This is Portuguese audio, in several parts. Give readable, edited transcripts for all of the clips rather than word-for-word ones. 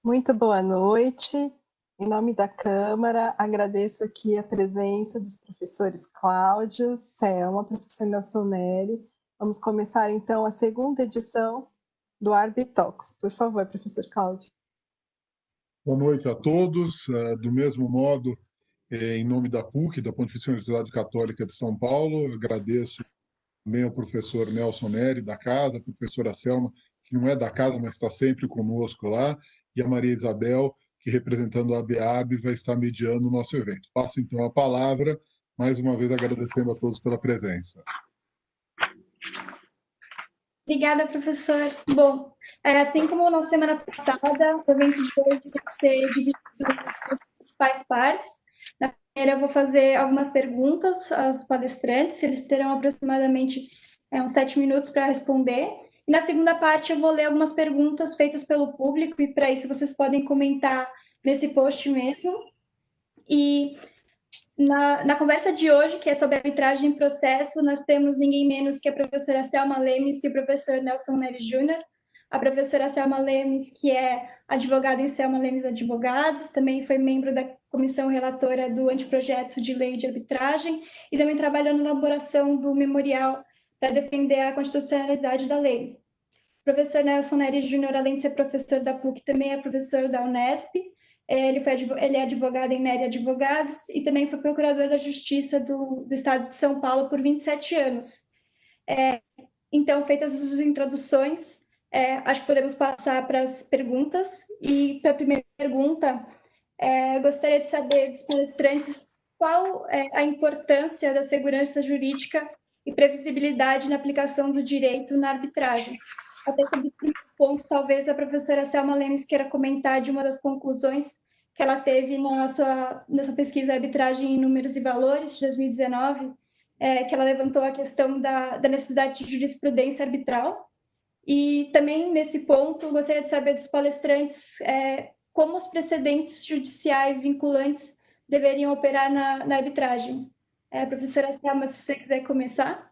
Muito boa noite. Em nome da Câmara, agradeço aqui a presença dos professores Cláudio, Selma, professor Nelson Neri. Vamos começar, então, a segunda edição do Arbitalks. Por favor, professor Cláudio. Boa noite a todos. Do mesmo modo, em nome da PUC, da Pontifícia Universidade Católica de São Paulo, agradeço também ao professor Nelson Neri, da casa, a professora Selma, que não é da casa, mas está sempre conosco lá, e a Maria Isabel, que representando a ABAB vai estar mediando o nosso evento. Passo então a palavra, mais uma vez agradecendo a todos pela presença. Obrigada, professor. Bom, assim como na semana passada, o evento de hoje vai ser dividido em principais partes. Na primeira, eu vou fazer algumas perguntas aos palestrantes, eles terão aproximadamente uns 7 minutos para responder. E na segunda parte, eu vou ler algumas perguntas feitas pelo público, e para isso vocês podem comentar nesse post mesmo. E na conversa de hoje, que é sobre arbitragem em processo, nós temos ninguém menos que a professora Selma Lemes e o professor Nelson Neri Júnior. A professora Selma Lemes, que é advogada em Selma Lemes Advogados, também foi membro da comissão relatora do anteprojeto de lei de arbitragem e também trabalhou na elaboração do memorial para defender a constitucionalidade da lei. O professor Nelson Neri Júnior, além de ser professor da PUC, também é professor da Unesp. Ele é advogado em Neri Advogados e também foi procurador da Justiça do Estado de São Paulo por 27 anos. Então, feitas as introduções, acho que podemos passar para as perguntas. E para a primeira pergunta, eu gostaria de saber dos palestrantes qual é a importância da segurança jurídica e previsibilidade na aplicação do direito na arbitragem. Até sobre esse ponto, talvez a professora Selma Lemes queira comentar de uma das conclusões que ela teve na sua pesquisa Arbitragem em Números e Valores, de 2019, que ela levantou a questão da necessidade de jurisprudência arbitral. E também, nesse ponto, gostaria de saber dos palestrantes como os precedentes judiciais vinculantes deveriam operar na arbitragem. Professora Selma, se você quiser começar.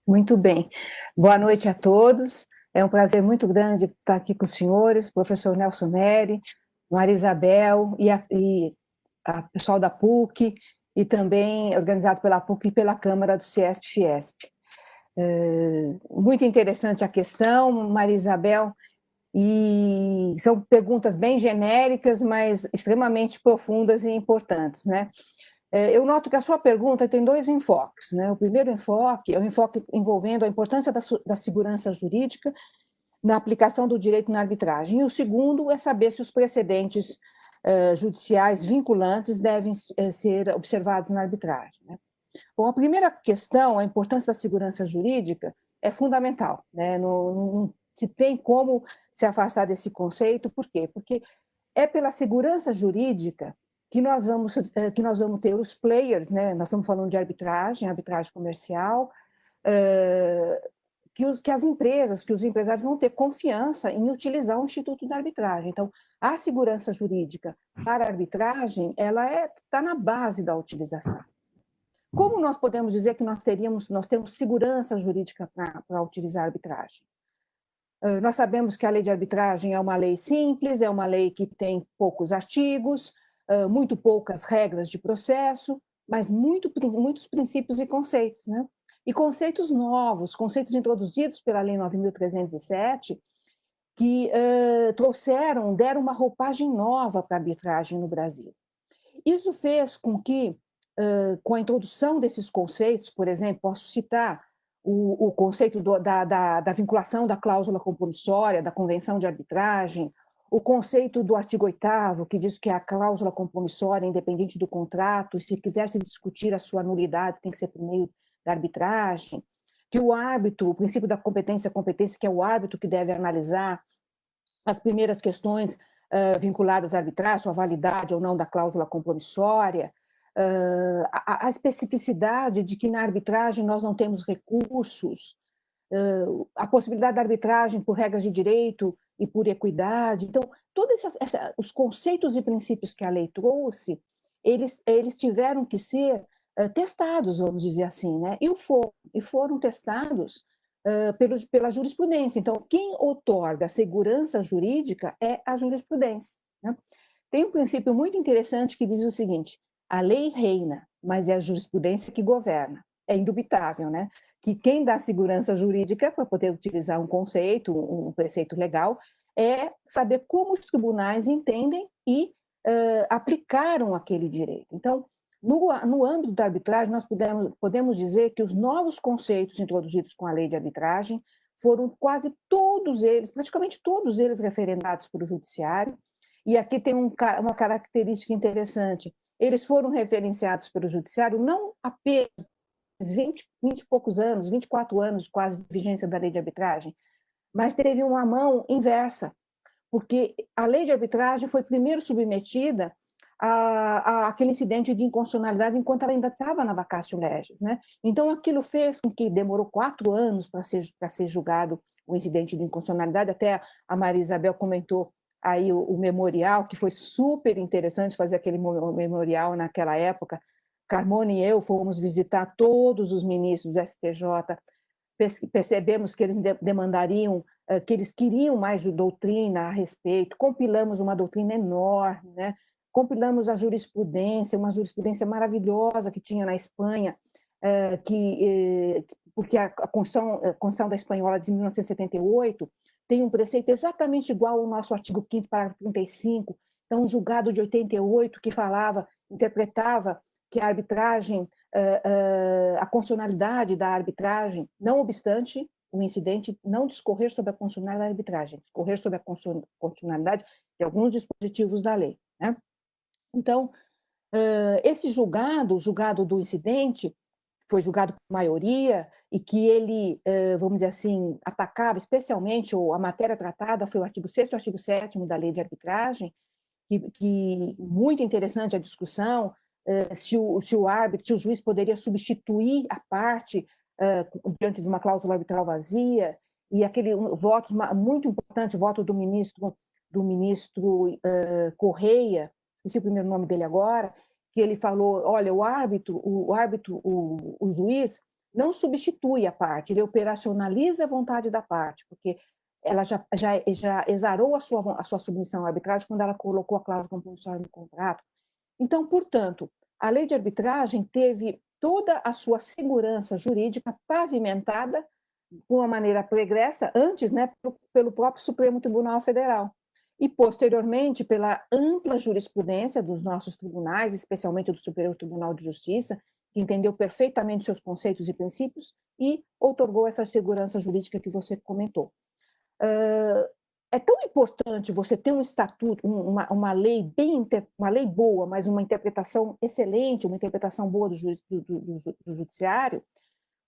Muito bem. Boa noite a todos. É um prazer muito grande estar aqui com os senhores, o professor Nelson Neri, Maria Isabel e a pessoal da PUC, e também organizado pela PUC e pela Câmara do CIESP-FIESP. Muito interessante a questão, Maria Isabel, e são perguntas bem genéricas, mas extremamente profundas e importantes, né? Eu noto que a sua pergunta tem dois enfoques, né? O primeiro enfoque é o enfoque envolvendo a importância da segurança jurídica na aplicação do direito na arbitragem, e o segundo é saber se os precedentes judiciais vinculantes devem ser observados na arbitragem, né? Bom, a primeira questão, a importância da segurança jurídica, é fundamental, né? Não se tem como se afastar desse conceito. Por quê? Porque é pela segurança jurídica que nós vamos ter os players, né? Nós estamos falando de arbitragem comercial, que as empresas, que os empresários vão ter confiança em utilizar o Instituto da Arbitragem. Então, a segurança jurídica para a arbitragem, ela está na base da utilização. Como nós podemos dizer que nós temos segurança jurídica para utilizar a arbitragem? Nós sabemos que a lei de arbitragem é uma lei simples, é uma lei que tem poucos artigos, muito poucas regras de processo, mas muitos princípios e conceitos, né? E conceitos novos, conceitos introduzidos pela Lei 9.307, que deram uma roupagem nova para a arbitragem no Brasil. Isso fez com que, com a introdução desses conceitos, por exemplo, posso citar o conceito da vinculação da cláusula compromissória, da convenção de arbitragem, o conceito do artigo 8º, que diz que a cláusula compromissória é independente do contrato, e se quiser se discutir a sua nulidade, tem que ser por meio da arbitragem, que o árbitro, o princípio da competência, que é o árbitro que deve analisar as primeiras questões vinculadas à arbitragem, sua validade ou não da cláusula compromissória, a especificidade de que na arbitragem nós não temos recursos, a possibilidade da arbitragem por regras de direito e por equidade. Então, todos os conceitos e princípios que a lei trouxe, eles tiveram que ser testados, vamos dizer assim, né? E foram testados pela jurisprudência. Então, quem outorga a segurança jurídica é a jurisprudência, né? Tem um princípio muito interessante que diz o seguinte: a lei reina, mas é a jurisprudência que governa. É indubitável, né? Que quem dá segurança jurídica, para poder utilizar um conceito, um preceito legal, é saber como os tribunais entendem e aplicaram aquele direito. Então, no âmbito da arbitragem, nós podemos dizer que os novos conceitos introduzidos com a lei de arbitragem foram quase todos eles, praticamente todos eles, referendados pelo judiciário. E aqui tem uma característica interessante: eles foram referenciados pelo judiciário não apenas 20 e poucos anos, 24 anos quase de vigência da lei de arbitragem, mas teve uma mão inversa, porque a lei de arbitragem foi primeiro submetida àquele incidente de inconstitucionalidade enquanto ela ainda estava na vacatio legis, né? Então, aquilo fez com que demorou 4 anos para ser julgado o incidente de inconstitucionalidade. Até a Maria Isabel comentou aí o memorial, que foi super interessante fazer aquele memorial naquela época. Carmona e eu fomos visitar todos os ministros do STJ, percebemos que eles demandariam, que eles queriam mais doutrina a respeito, compilamos uma doutrina enorme, né? Compilamos a jurisprudência, uma jurisprudência maravilhosa que tinha na Espanha, porque a Constituição da Espanhola de 1978 tem um preceito exatamente igual ao nosso artigo 5º, parágrafo 35, então um julgado de 88 que interpretava que a arbitragem, a constitucionalidade da arbitragem, não obstante o incidente não discorrer sobre a constitucionalidade da arbitragem, discorrer sobre a constitucionalidade de alguns dispositivos da lei, né? Então, esse julgado, o julgado do incidente, foi julgado por maioria e que ele, vamos dizer assim, atacava especialmente, ou a matéria tratada foi o artigo 6º e o artigo 7º da lei de arbitragem, que muito interessante a discussão, se o árbitro, se o juiz poderia substituir a parte diante de uma cláusula arbitral vazia, e aquele voto muito importante, voto do ministro Correia, esqueci o primeiro nome dele agora, que ele falou: olha, o juiz não substitui a parte, ele operacionaliza a vontade da parte, porque ela já exarou a sua submissão à arbitragem quando ela colocou a cláusula compulsória no contrato. Então, portanto, a lei de arbitragem teve toda a sua segurança jurídica pavimentada de uma maneira pregressa, antes, né, pelo próprio Supremo Tribunal Federal, e posteriormente pela ampla jurisprudência dos nossos tribunais, especialmente do Superior Tribunal de Justiça, que entendeu perfeitamente seus conceitos e princípios e outorgou essa segurança jurídica que você comentou. É tão importante você ter um estatuto, uma lei uma lei boa, mas uma interpretação excelente, uma interpretação boa do judiciário,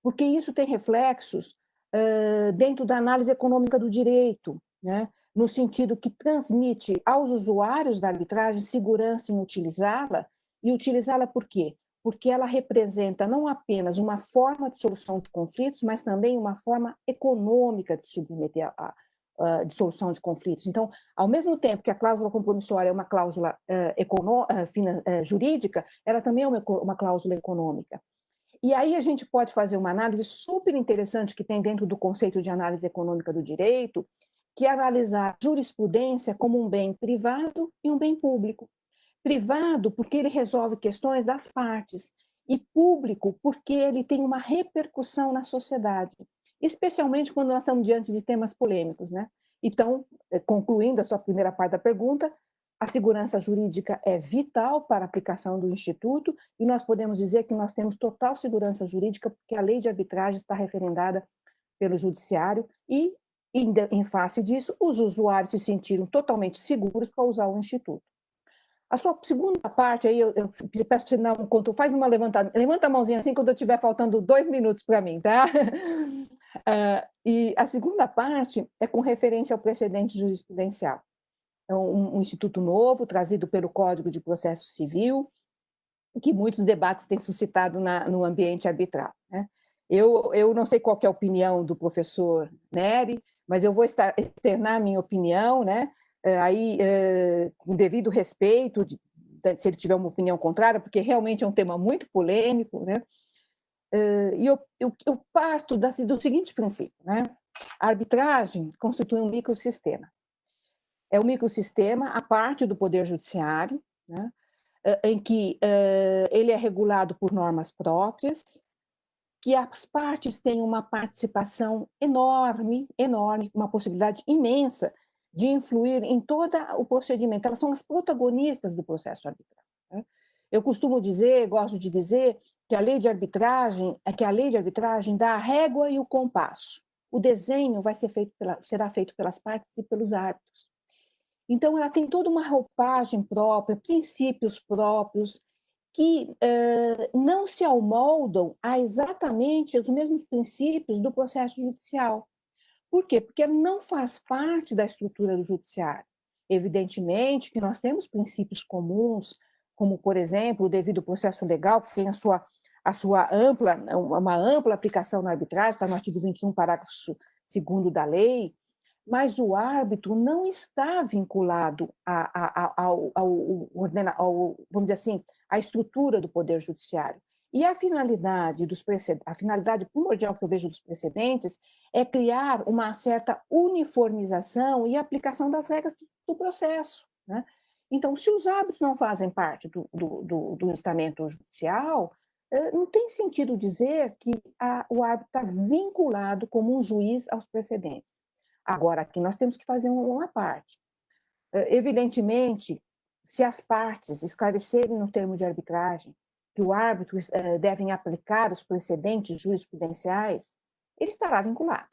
porque isso tem reflexos dentro da análise econômica do direito, né? No sentido que transmite aos usuários da arbitragem segurança em utilizá-la, e utilizá-la por quê? Porque ela representa não apenas uma forma de solução de conflitos, mas também uma forma econômica de submeter de solução de conflitos. Então, ao mesmo tempo que a cláusula compromissória é uma cláusula jurídica, ela também é uma cláusula econômica. E aí a gente pode fazer uma análise super interessante que tem dentro do conceito de análise econômica do direito, que é analisar jurisprudência como um bem privado e um bem público. Privado porque ele resolve questões das partes, e público porque ele tem uma repercussão na sociedade, especialmente quando nós estamos diante de temas polêmicos, né? Então, concluindo a sua primeira parte da pergunta, a segurança jurídica é vital para a aplicação do Instituto, e nós podemos dizer que nós temos total segurança jurídica porque a lei de arbitragem está referendada pelo Judiciário e, em face disso, os usuários se sentiram totalmente seguros para usar o Instituto. A sua segunda parte, aí eu peço para você dar um conto, levanta a mãozinha assim quando eu estiver faltando 2 minutos para mim, tá? E a segunda parte é com referência ao precedente jurisprudencial. É um instituto novo, trazido pelo Código de Processo Civil, que muitos debates têm suscitado no ambiente arbitral, né? Eu não sei qual que é a opinião do professor Neri, mas eu vou externar a minha opinião, né? Aí, com devido respeito, se ele tiver uma opinião contrária, porque realmente é um tema muito polêmico, né? E eu parto do seguinte princípio, né? A arbitragem constitui um microsistema. É um microsistema à parte do Poder Judiciário, né? Em que ele é regulado por normas próprias, que as partes têm uma participação enorme, uma possibilidade imensa de influir em todo o procedimento. Elas são as protagonistas do processo arbitral, né? Eu costumo dizer, gosto de dizer, que a lei de arbitragem dá a régua e o compasso. O desenho será feito pelas partes e pelos árbitros. Então, ela tem toda uma roupagem própria, princípios próprios, que não se amoldam a exatamente os mesmos princípios do processo judicial. Por quê? Porque não faz parte da estrutura do judiciário. Evidentemente que nós temos princípios comuns, como, por exemplo, o devido processo legal, que tem uma ampla aplicação na arbitragem, está no artigo 21, parágrafo 2º da lei, mas o árbitro não está vinculado vamos dizer assim, à estrutura do Poder Judiciário. E a finalidade primordial que eu vejo dos precedentes é criar uma certa uniformização e aplicação das regras do processo, né? Então, se os árbitros não fazem parte do estamento judicial, não tem sentido dizer que o árbitro está vinculado como um juiz aos precedentes. Agora, aqui nós temos que fazer uma parte. Evidentemente, se as partes esclarecerem no termo de arbitragem que o árbitro devem aplicar os precedentes jurisprudenciais, ele estará vinculado.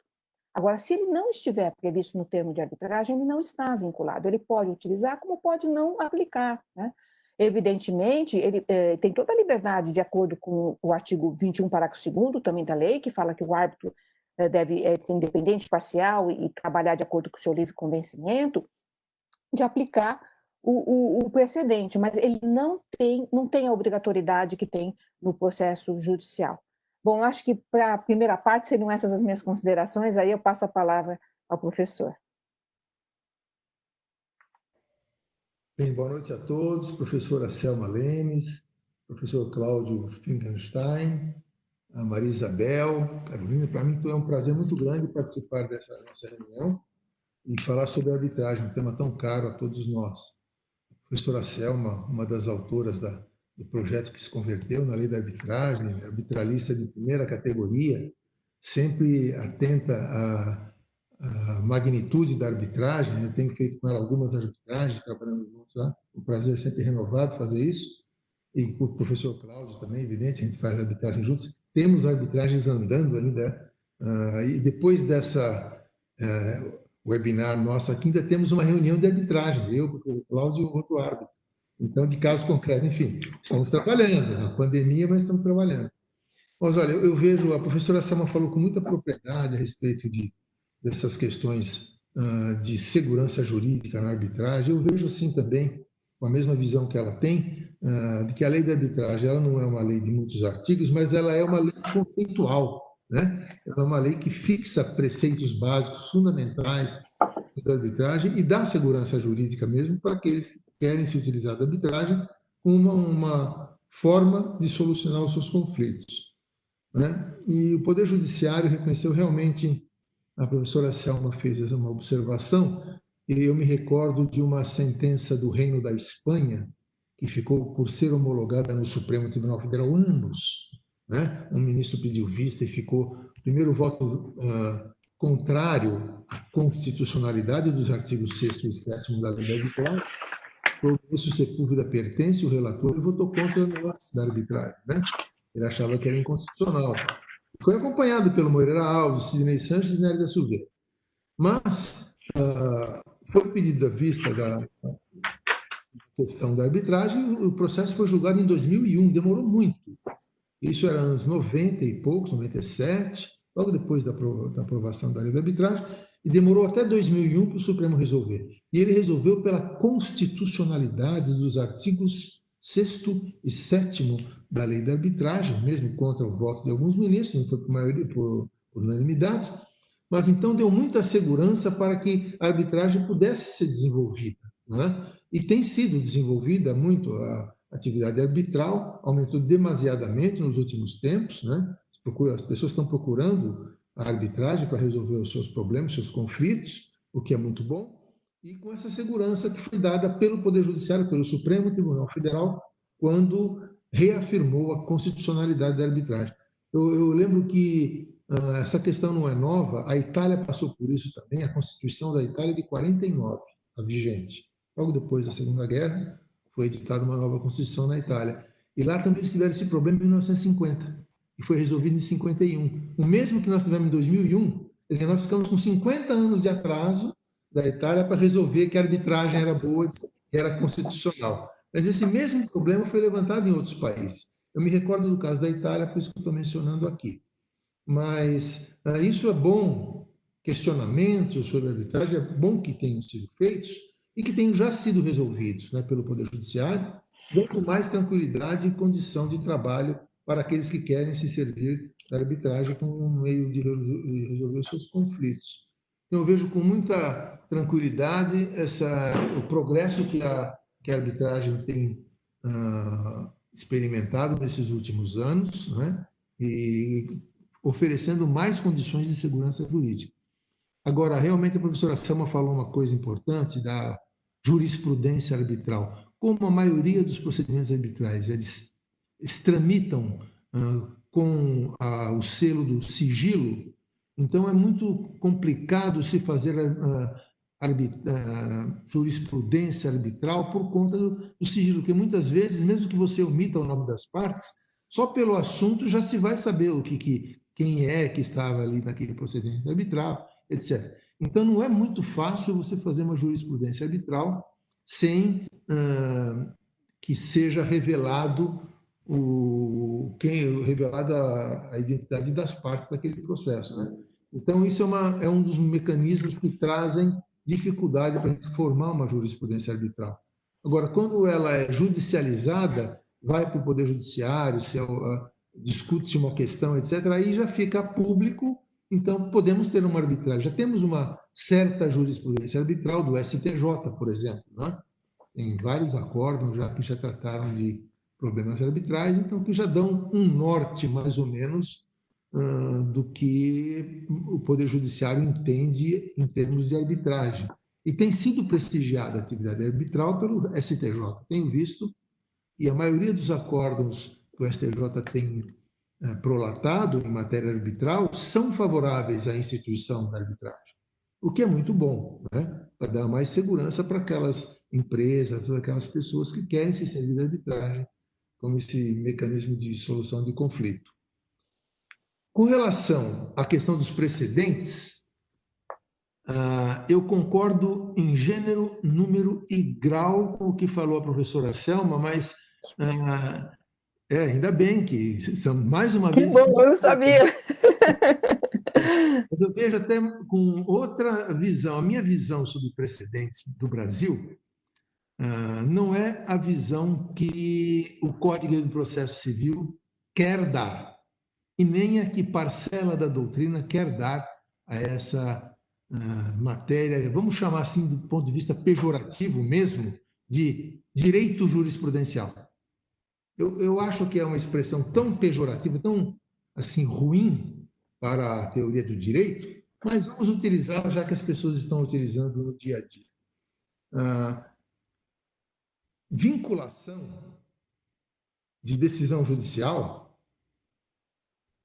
Agora, se ele não estiver previsto no termo de arbitragem, ele não está vinculado. Ele pode utilizar, como pode não aplicar, né? Evidentemente, ele tem toda a liberdade, de acordo com o artigo 21, parágrafo 2º também da lei, que fala que o árbitro deve ser independente, parcial e trabalhar de acordo com o seu livre convencimento, de aplicar o precedente, mas ele não tem a obrigatoriedade que tem no processo judicial. Bom, acho que para a primeira parte seriam essas as minhas considerações, aí eu passo a palavra ao professor. Bem, boa noite a todos, professora Selma Lemes, professor Cláudio Finkenstein, a Maria Isabel, Carolina. Para mim é um prazer muito grande participar dessa nossa reunião e falar sobre a arbitragem, um tema tão caro a todos nós. A professora Selma, uma das autoras do projeto que se converteu na lei da arbitragem, arbitralista de primeira categoria, sempre atenta à magnitude da arbitragem. Eu tenho feito com ela algumas arbitragens, trabalhando juntos lá. Um prazer sempre renovado fazer isso. E com o professor Cláudio também, evidente, a gente faz arbitragem juntos. Temos arbitragens andando ainda. E depois dessa webinar nossa aqui, ainda temos uma reunião de arbitragem, eu, o professor Cláudio e um outro árbitro. Então, de caso concreto, enfim, estamos trabalhando, na pandemia, mas estamos trabalhando. Mas, olha, eu vejo, a professora Selma falou com muita propriedade a respeito dessas questões de segurança jurídica na arbitragem. Eu vejo, sim, também, com a mesma visão que ela tem, de que a lei da arbitragem ela não é uma lei de muitos artigos, mas ela é uma lei conceitual, né? Ela é uma lei que fixa preceitos básicos, fundamentais da arbitragem e dá segurança jurídica mesmo para aqueles que querem se utilizar da arbitragem como uma forma de solucionar os seus conflitos, né? E o Poder Judiciário reconheceu realmente, a professora Selma fez uma observação, e eu me recordo de uma sentença do Reino da Espanha, que ficou por ser homologada no Supremo Tribunal Federal anos, né? Um ministro pediu vista e ficou o primeiro voto contrário à constitucionalidade dos artigos 6º e 7º da lei da arbitragem. O ministro Sepúlveda pertence, o relator, e votou contra a anulação da arbitragem, né? Ele achava que era inconstitucional. Foi acompanhado pelo Moreira Alves, Sidney Sanches e Nery da Silveira. Mas foi pedido a vista da questão da arbitragem, o processo foi julgado em 2001, demorou muito. Isso era anos 90 e poucos, 97, logo depois da aprovação da lei da arbitragem, e demorou até 2001 para o Supremo resolver. E ele resolveu pela constitucionalidade dos artigos 6º e 7º da lei da arbitragem, mesmo contra o voto de alguns ministros, não foi por maioria, por unanimidade, mas então deu muita segurança para que a arbitragem pudesse ser desenvolvida, né? E tem sido desenvolvida muito. A atividade arbitral aumentou demasiadamente nos últimos tempos, né? As as pessoas estão procurando a arbitragem para resolver os seus problemas, seus conflitos, o que é muito bom, e com essa segurança que foi dada pelo Poder Judiciário, pelo Supremo Tribunal Federal, quando reafirmou a constitucionalidade da arbitragem. Eu lembro que essa questão não é nova, a Itália passou por isso também, a Constituição da Itália de 49, a vigente. Logo depois da Segunda Guerra, foi editada uma nova Constituição na Itália. E lá também eles tiveram esse problema em 1950, e foi resolvido em 51. O mesmo que nós tivemos em 2001, quer dizer, nós ficamos com 50 anos de atraso da Itália para resolver que a arbitragem era boa e era constitucional. Mas esse mesmo problema foi levantado em outros países. Eu me recordo do caso da Itália, por isso que eu estou mencionando aqui. Mas isso é bom, questionamentos sobre a arbitragem, é bom que tenham sido feitos e que tenham já sido resolvidos, né, pelo Poder Judiciário, dando mais tranquilidade e condição de trabalho para aqueles que querem se servir da arbitragem como um meio de resolver os seus conflitos. Então, eu vejo com muita tranquilidade o progresso que a arbitragem tem experimentado nesses últimos anos, né? E oferecendo mais condições de segurança jurídica. Agora, realmente, a professora Selma falou uma coisa importante da jurisprudência arbitral. Como a maioria dos procedimentos arbitrais, eles tramitam com o selo do sigilo, então é muito complicado se fazer jurisprudência arbitral por conta do sigilo, porque muitas vezes, mesmo que você omita o nome das partes, só pelo assunto já se vai saber quem é que estava ali naquele procedimento arbitral, etc. Então, não é muito fácil você fazer uma jurisprudência arbitral sem que seja revelada a identidade das partes daquele processo, né? Então, isso é um dos mecanismos que trazem dificuldade para a gente formar uma jurisprudência arbitral. Agora, quando ela é judicializada, vai para o Poder Judiciário, discute uma questão, etc., aí já fica público, então podemos ter uma arbitragem. Já temos uma certa jurisprudência arbitral do STJ, por exemplo, né? Tem vários acórdãos que já trataram de problemas arbitrais, então que já dão um norte, mais ou menos, do que o Poder Judiciário entende em termos de arbitragem. E tem sido prestigiada a atividade arbitral pelo STJ, tenho visto, e a maioria dos acórdãos que o STJ tem prolatado em matéria arbitral são favoráveis à instituição da arbitragem, o que é muito bom, né? Para dar mais segurança para aquelas empresas, para aquelas pessoas que querem se servir da arbitragem como esse mecanismo de solução de conflito. Com relação à questão dos precedentes, eu concordo em gênero, número e grau com o que falou a professora Selma, mas ainda bem que são mais uma vez... Que bom, eu não sabia. Mas eu vejo até com outra visão. A minha visão sobre precedentes do Brasil não é a visão que o Código do Processo Civil quer dar, e nem a que parcela da doutrina quer dar a essa matéria, vamos chamar assim, do ponto de vista pejorativo mesmo, de direito jurisprudencial. Eu acho que é uma expressão tão pejorativa, tão assim ruim para a teoria do direito, mas vamos utilizá-la já que as pessoas estão utilizando no dia a dia. Vinculação de decisão judicial,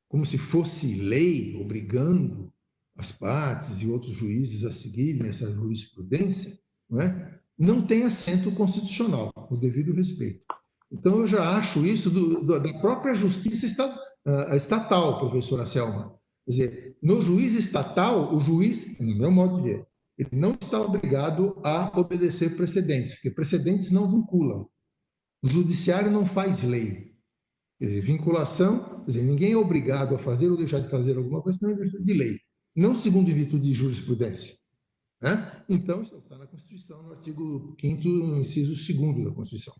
como se fosse lei, obrigando as partes e outros juízes a seguirem essa jurisprudência, não tem assento constitucional, com o devido respeito. Então, eu já acho isso da própria justiça estatal, professora Selma. Quer dizer, no juiz estatal, o juiz, no meu modo de ver, ele não está obrigado a obedecer precedentes, porque precedentes não vinculam. O judiciário não faz lei. Quer dizer, vinculação, quer dizer, ninguém é obrigado a fazer ou deixar de fazer alguma coisa, senão em virtude de lei, não segundo em virtude de jurisprudência. Né? Então, isso está na Constituição, no artigo 5º, inciso 2º da Constituição.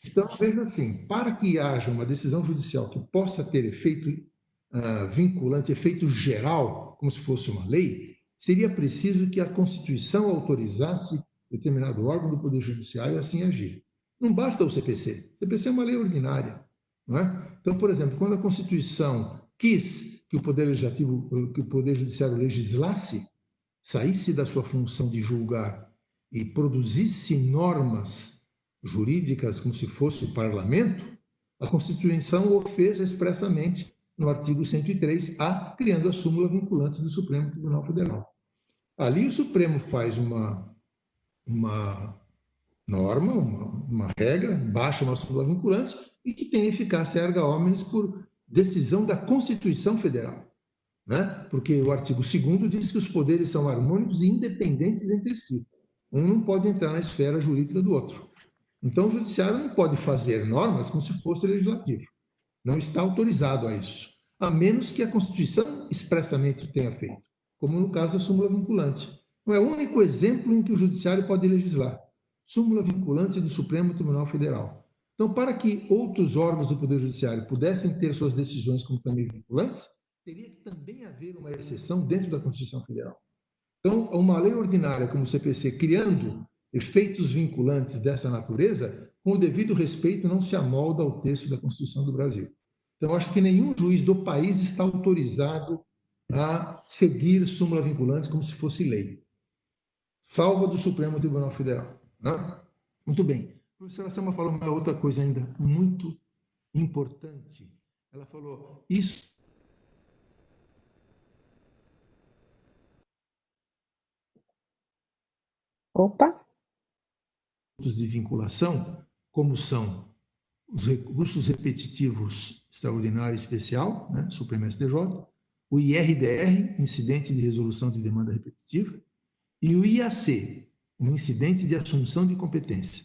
Então, veja assim, para que haja uma decisão judicial que possa ter efeito vinculante, efeito geral, como se fosse uma lei, seria preciso que a Constituição autorizasse determinado órgão do Poder Judiciário a assim agir. Não basta o CPC. O CPC é uma lei ordinária. Não é? Então, por exemplo, quando a Constituição quis que o Poder Legislativo, que o Poder Judiciário legislasse, saísse da sua função de julgar e produzisse normas jurídicas como se fosse o parlamento, a Constituição o fez expressamente no artigo 103A, criando a súmula vinculante do Supremo Tribunal Federal. Ali o Supremo faz uma norma, uma regra, baixa uma súmula vinculante e que tem eficácia erga omnes por decisão da Constituição Federal, né? Porque o artigo 2º diz que os poderes são harmônicos e independentes entre si. Um não pode entrar na esfera jurídica do outro. Então, o judiciário não pode fazer normas como se fosse legislativo. Não está autorizado a isso, a menos que a Constituição expressamente tenha feito, como no caso da súmula vinculante. Não é o único exemplo em que o judiciário pode legislar. Súmula vinculante do Supremo Tribunal Federal. Então, para que outros órgãos do Poder Judiciário pudessem ter suas decisões como também vinculantes, teria que também haver uma exceção dentro da Constituição Federal. Então, uma lei ordinária como o CPC, criando efeitos vinculantes dessa natureza, com o devido respeito, não se amolda ao texto da Constituição do Brasil. Então, acho que nenhum juiz do país está autorizado a seguir súmula vinculante como se fosse lei, salvo a do Supremo Tribunal Federal. Né? Muito bem. A professora Selma falou uma outra coisa ainda muito importante. Ela falou, isso de vinculação, como são os recursos repetitivos extraordinário e especial, né, Supremo STJ, o IRDR, incidente de resolução de demanda repetitiva, e o IAC, um incidente de assunção de competência.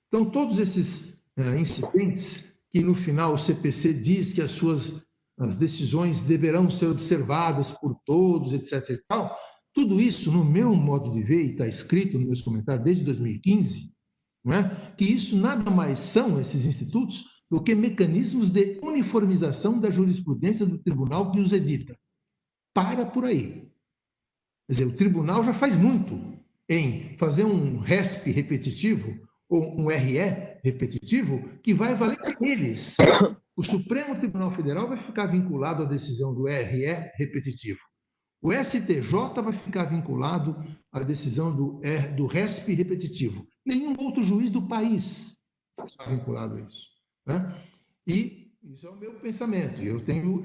Então, todos esses incidentes, que no final o CPC diz que as decisões deverão ser observadas por todos, etc. e tal, tudo isso, no meu modo de ver, e está escrito nos meus comentários desde 2015, não é? Que isso nada mais são, esses institutos, do que mecanismos de uniformização da jurisprudência do tribunal que os edita. Para por aí. Quer dizer, o tribunal já faz muito em fazer um RESP repetitivo ou um RE repetitivo que vai valer para eles. O Supremo Tribunal Federal vai ficar vinculado à decisão do RE repetitivo. O STJ vai ficar vinculado à decisão do RESP repetitivo. Nenhum outro juiz do país está vinculado a isso. Né? E isso é o meu pensamento. Eu tenho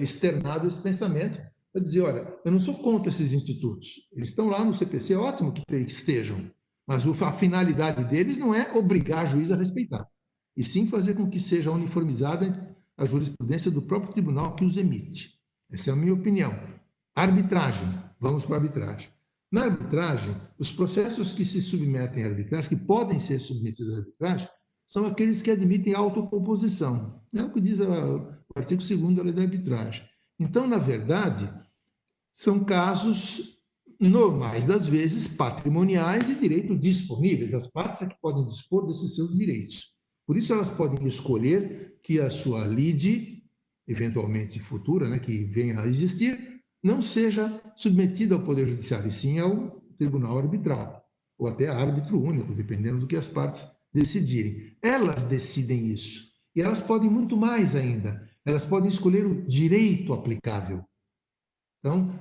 externado esse pensamento para dizer, olha, eu não sou contra esses institutos. Eles estão lá no CPC, é ótimo que estejam. Mas a finalidade deles não é obrigar a juiz a respeitar, e sim fazer com que seja uniformizada a jurisprudência do próprio tribunal que os emite. Essa é a minha opinião. Arbitragem. Vamos para a arbitragem. Na arbitragem, os processos que se submetem à arbitragem, que podem ser submetidos à arbitragem, são aqueles que admitem autocomposição. É o que diz o artigo 2º da lei da arbitragem. Então, na verdade, são casos normais, das vezes, patrimoniais e direito disponíveis. As partes é que podem dispor desses seus direitos. Por isso, elas podem escolher que a sua lide, eventualmente futura, né, que venha a existir, não seja submetida ao Poder Judiciário, e sim ao Tribunal Arbitral, ou até a árbitro único, dependendo do que as partes decidirem. Elas decidem isso. E elas podem muito mais ainda. Elas podem escolher o direito aplicável. Então,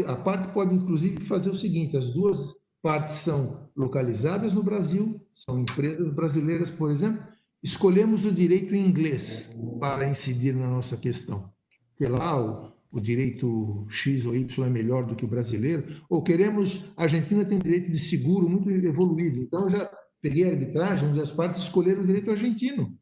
a parte pode, inclusive, fazer o seguinte, as duas partes são localizadas no Brasil, são empresas brasileiras, por exemplo, escolhemos o direito em inglês para incidir na nossa questão. Porque lá o direito X ou Y é melhor do que o brasileiro, ou a Argentina tem direito de seguro muito evoluído, então eu já peguei a arbitragem onde as partes escolheram o direito argentino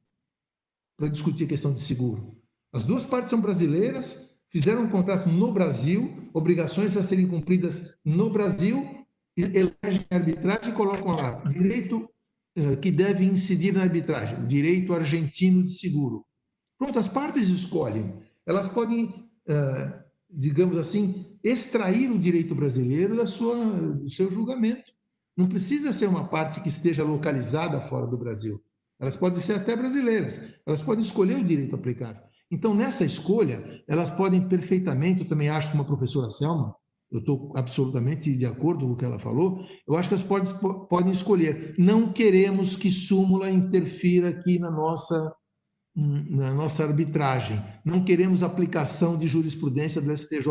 para discutir a questão de seguro. As duas partes são brasileiras, fizeram um contrato no Brasil, obrigações a serem cumpridas no Brasil, elegem a arbitragem e colocam lá, direito que deve incidir na arbitragem, o direito argentino de seguro. Pronto, as partes escolhem. Elas podem, digamos assim, extrair o direito brasileiro do seu julgamento. Não precisa ser uma parte que esteja localizada fora do Brasil. Elas podem ser até brasileiras. Elas podem escolher o direito aplicável. Então, nessa escolha, elas podem perfeitamente, eu também acho, como a professora Selma, eu estou absolutamente de acordo com o que ela falou, eu acho que as partes podem escolher. Não queremos que súmula interfira aqui no na nossa arbitragem. Não queremos aplicação de jurisprudência do STJ.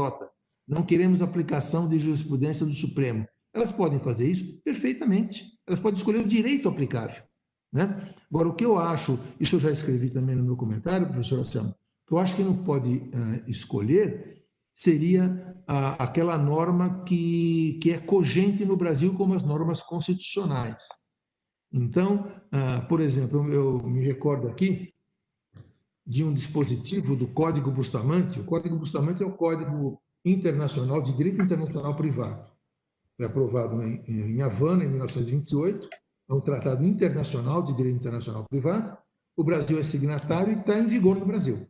Não queremos aplicação de jurisprudência do Supremo. Elas podem fazer isso perfeitamente. Elas podem escolher o direito aplicável, né? Agora, o que eu acho, isso eu já escrevi também no meu comentário, professor Anselmo, que eu acho que não pode escolher seria aquela norma que é cogente no Brasil como as normas constitucionais. Então, por exemplo, eu me recordo aqui de um dispositivo do Código Bustamante. O Código Bustamante é o Código Internacional de Direito Internacional Privado. Foi aprovado em Havana, em 1928, é um tratado internacional de direito internacional privado. O Brasil é signatário e está em vigor no Brasil.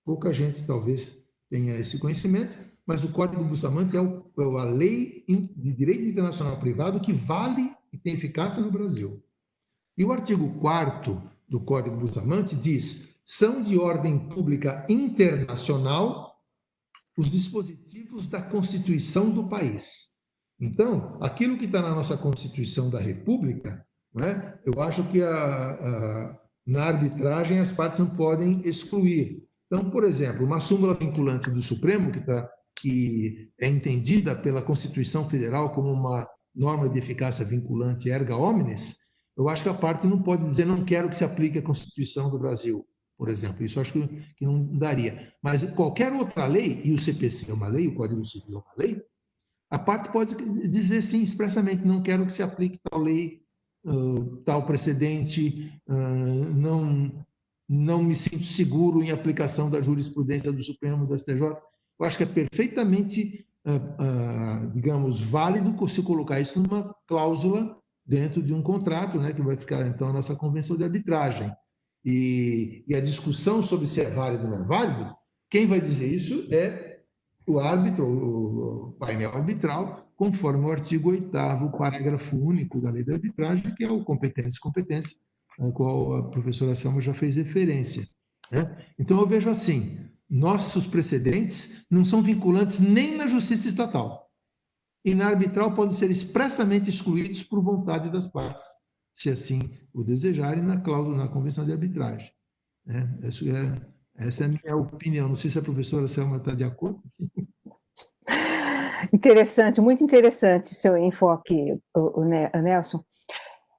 Pouca gente, talvez, tenha esse conhecimento, mas o Código Bustamante é a lei de direito internacional privado que vale e tem eficácia no Brasil. E o artigo 4º do Código Bustamante diz: são de ordem pública internacional os dispositivos da Constituição do país. Então, aquilo que está na nossa Constituição da República, né, eu acho que na arbitragem as partes não podem excluir. Então, por exemplo, uma súmula vinculante do Supremo, que é entendida pela Constituição Federal como uma norma de eficácia vinculante erga omnes, eu acho que a parte não pode dizer não quero que se aplique a Constituição do Brasil, por exemplo. Isso eu acho que não daria. Mas qualquer outra lei, e o CPC é uma lei, o Código Civil é uma lei, a parte pode dizer sim, expressamente, não quero que se aplique tal lei, tal precedente, não me sinto seguro em aplicação da jurisprudência do Supremo, do STJ. Eu acho que é perfeitamente, digamos, válido se colocar isso numa cláusula dentro de um contrato, né, que vai ficar, então, a nossa convenção de arbitragem. E a discussão sobre se é válido ou não é válido, quem vai dizer isso é o árbitro, o painel arbitral, conforme o artigo 8º, parágrafo único da lei da arbitragem, que é o competência, a qual a professora Selma já fez referência, né? Então, eu vejo assim, nossos precedentes não são vinculantes nem na justiça estatal. E na arbitral podem ser expressamente excluídos por vontade das partes, se assim o desejarem, na cláusula, na convenção de arbitragem, né? Essa é a minha opinião. Não sei se a professora Selma está de acordo. Interessante, muito interessante seu enfoque, Nelson.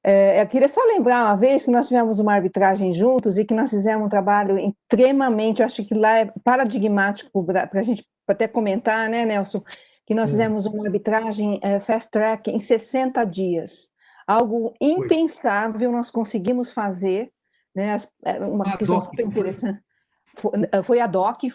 Eu queria só lembrar uma vez que nós tivemos uma arbitragem juntos e que nós fizemos um trabalho extremamente, eu acho que lá é paradigmático para a gente até comentar, né, Nelson, que nós fizemos uma arbitragem fast track em 60 dias. Algo impensável nós conseguimos fazer, né, uma questão super interessante. Foi a DOC,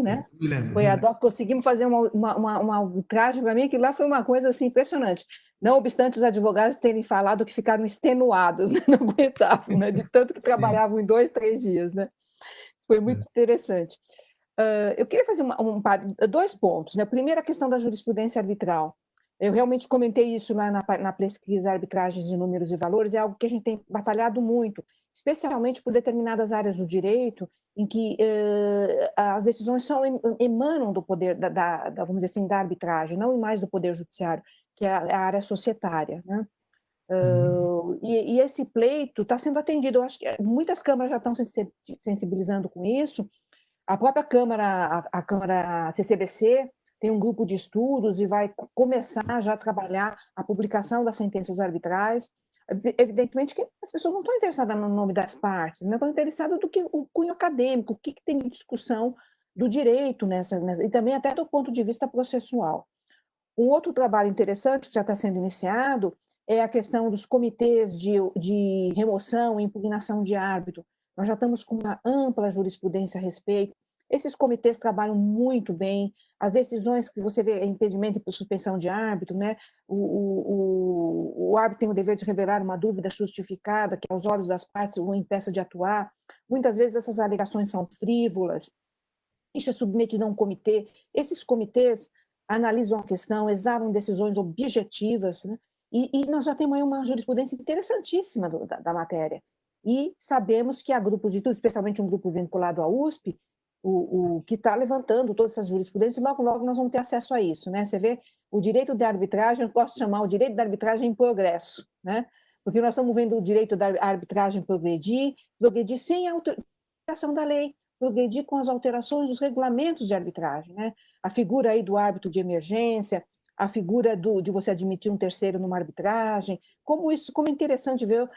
né? Foi a DOC, conseguimos fazer uma arbitragem, para mim, que lá foi uma coisa assim, impressionante. Não obstante os advogados terem falado que ficaram extenuados, né? Não aguentavam, né? De tanto que trabalhavam em 2, 3 dias, né? Foi muito interessante. Eu queria fazer 2 pontos, né? Primeiro, a questão da jurisprudência arbitral. Eu realmente comentei isso lá na pesquisa Arbitragens de Números e Valores, é algo que a gente tem batalhado muito, especialmente por determinadas áreas do direito, em que as decisões emanam do poder, vamos dizer assim, da arbitragem, não mais do poder judiciário, que é a área societária, né? E esse pleito está sendo atendido. Eu acho que muitas câmaras já estão se sensibilizando com isso. A própria Câmara, a Câmara CCBC, tem um grupo de estudos e vai começar já a trabalhar a publicação das sentenças arbitrais. Evidentemente que as pessoas não estão interessadas no nome das partes, né? Estão interessadas do que o cunho acadêmico, o que tem de discussão do direito e também até do ponto de vista processual. Um outro trabalho interessante que já está sendo iniciado é a questão dos comitês de remoção e impugnação de árbitro. Nós já estamos com uma ampla jurisprudência a respeito. Esses comitês trabalham muito bem. As decisões que você vê, impedimento e suspensão de árbitro, né? O árbitro tem o dever de revelar uma dúvida justificada, que aos olhos das partes o impeça de atuar. Muitas vezes essas alegações são frívolas. Isso é submetido a um comitê. Esses comitês analisam a questão, exalam decisões objetivas, né? E nós já temos aí uma jurisprudência interessantíssima da matéria. E sabemos que há grupos de estudo, especialmente um grupo vinculado à USP, que está levantando todas essas jurisprudências, e logo, logo nós vamos ter acesso a isso, né? Você vê o direito da arbitragem, eu gosto de chamar o direito da arbitragem em progresso, né? Porque nós estamos vendo o direito da arbitragem progredir sem aplicação da lei, progredir com as alterações dos regulamentos de arbitragem, né? A figura aí do árbitro de emergência, a figura de você admitir um terceiro numa arbitragem, como é interessante ver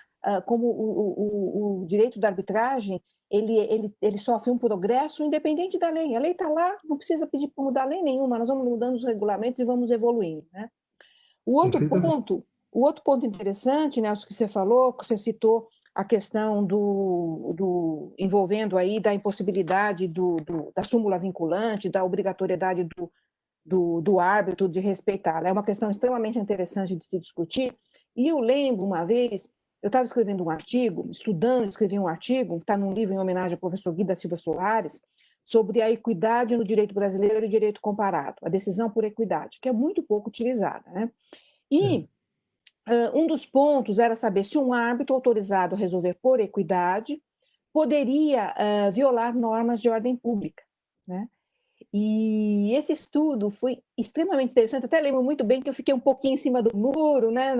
como o direito da arbitragem ele sofre um progresso independente da lei. A lei está lá, não precisa pedir para mudar lei nenhuma, nós vamos mudando os regulamentos e vamos evoluindo, né? O outro ponto interessante, Nelson, que você falou, que você citou a questão envolvendo aí da impossibilidade da súmula vinculante, da obrigatoriedade do árbitro de respeitá-la. É uma questão extremamente interessante de se discutir. E eu lembro uma vez, eu estava escrevendo um artigo, escrevi um artigo, está num livro em homenagem ao professor Guida Silva Soares, sobre a equidade no direito brasileiro e direito comparado, a decisão por equidade, que é muito pouco utilizada, né? E um dos pontos era saber se um árbitro autorizado a resolver por equidade poderia violar normas de ordem pública, né? E esse estudo foi extremamente interessante, até lembro muito bem que eu fiquei um pouquinho em cima do muro, né,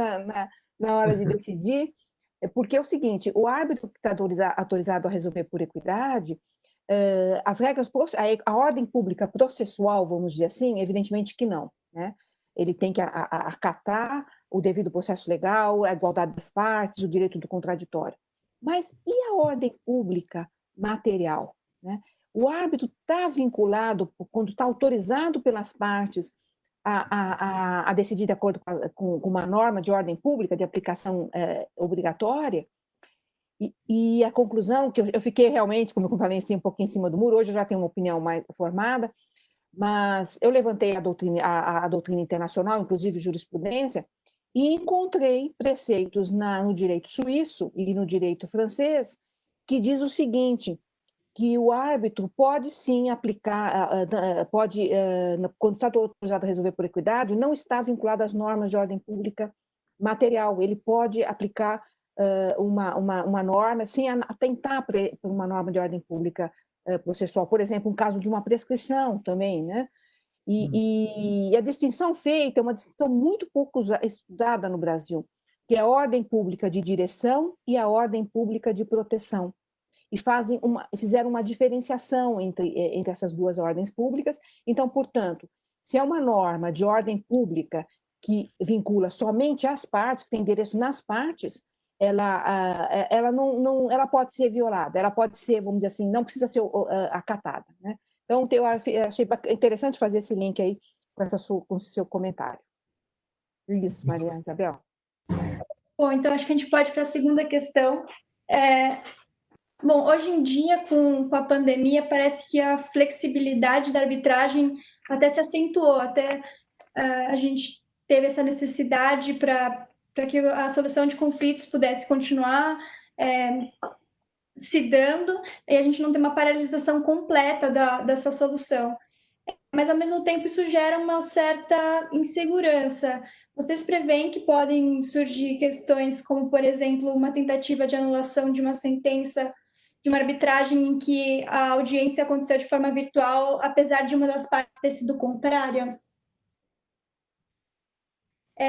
na hora de decidir, porque é o seguinte, o árbitro que está autorizado a resolver por equidade, as regras, a ordem pública processual, vamos dizer assim, evidentemente que não, né? Ele tem que acatar o devido processo legal, a igualdade das partes, o direito do contraditório. Mas e a ordem pública material, né? O árbitro está vinculado, quando está autorizado pelas partes a decidir de acordo com uma norma de ordem pública, de aplicação obrigatória, e a conclusão, que eu fiquei realmente, como eu falei, assim, um pouquinho em cima do muro, hoje eu já tenho uma opinião mais formada, mas eu levantei a doutrina internacional, inclusive jurisprudência, e encontrei preceitos no direito suíço e no direito francês que diz o seguinte, que o árbitro pode sim aplicar, quando está autorizado a resolver por equidade, não está vinculado às normas de ordem pública material, ele pode aplicar uma norma sem atentar para uma norma de ordem pública processual, por exemplo, um caso de uma prescrição também, né? E a distinção feita é uma distinção muito pouco estudada no Brasil, que é a ordem pública de direção e a ordem pública de proteção. E fizeram uma diferenciação entre essas duas ordens públicas. Então, portanto, se é uma norma de ordem pública que vincula somente as partes, que tem endereço nas partes, ela pode ser violada, ela pode ser, vamos dizer assim, não precisa ser acatada, né? Então, eu achei interessante fazer esse link aí com o seu comentário. Isso, Maria Isabel. Bom, então acho que a gente pode ir para a segunda questão. Bom, hoje em dia, com a pandemia, parece que a flexibilidade da arbitragem até se acentuou, até a gente teve essa necessidade para que a solução de conflitos pudesse continuar se dando e a gente não tem uma paralisação completa dessa solução. Mas, ao mesmo tempo, isso gera uma certa insegurança. Vocês preveem que podem surgir questões como, por exemplo, uma tentativa de anulação de uma sentença de uma arbitragem em que a audiência aconteceu de forma virtual, apesar de uma das partes ter sido contrária?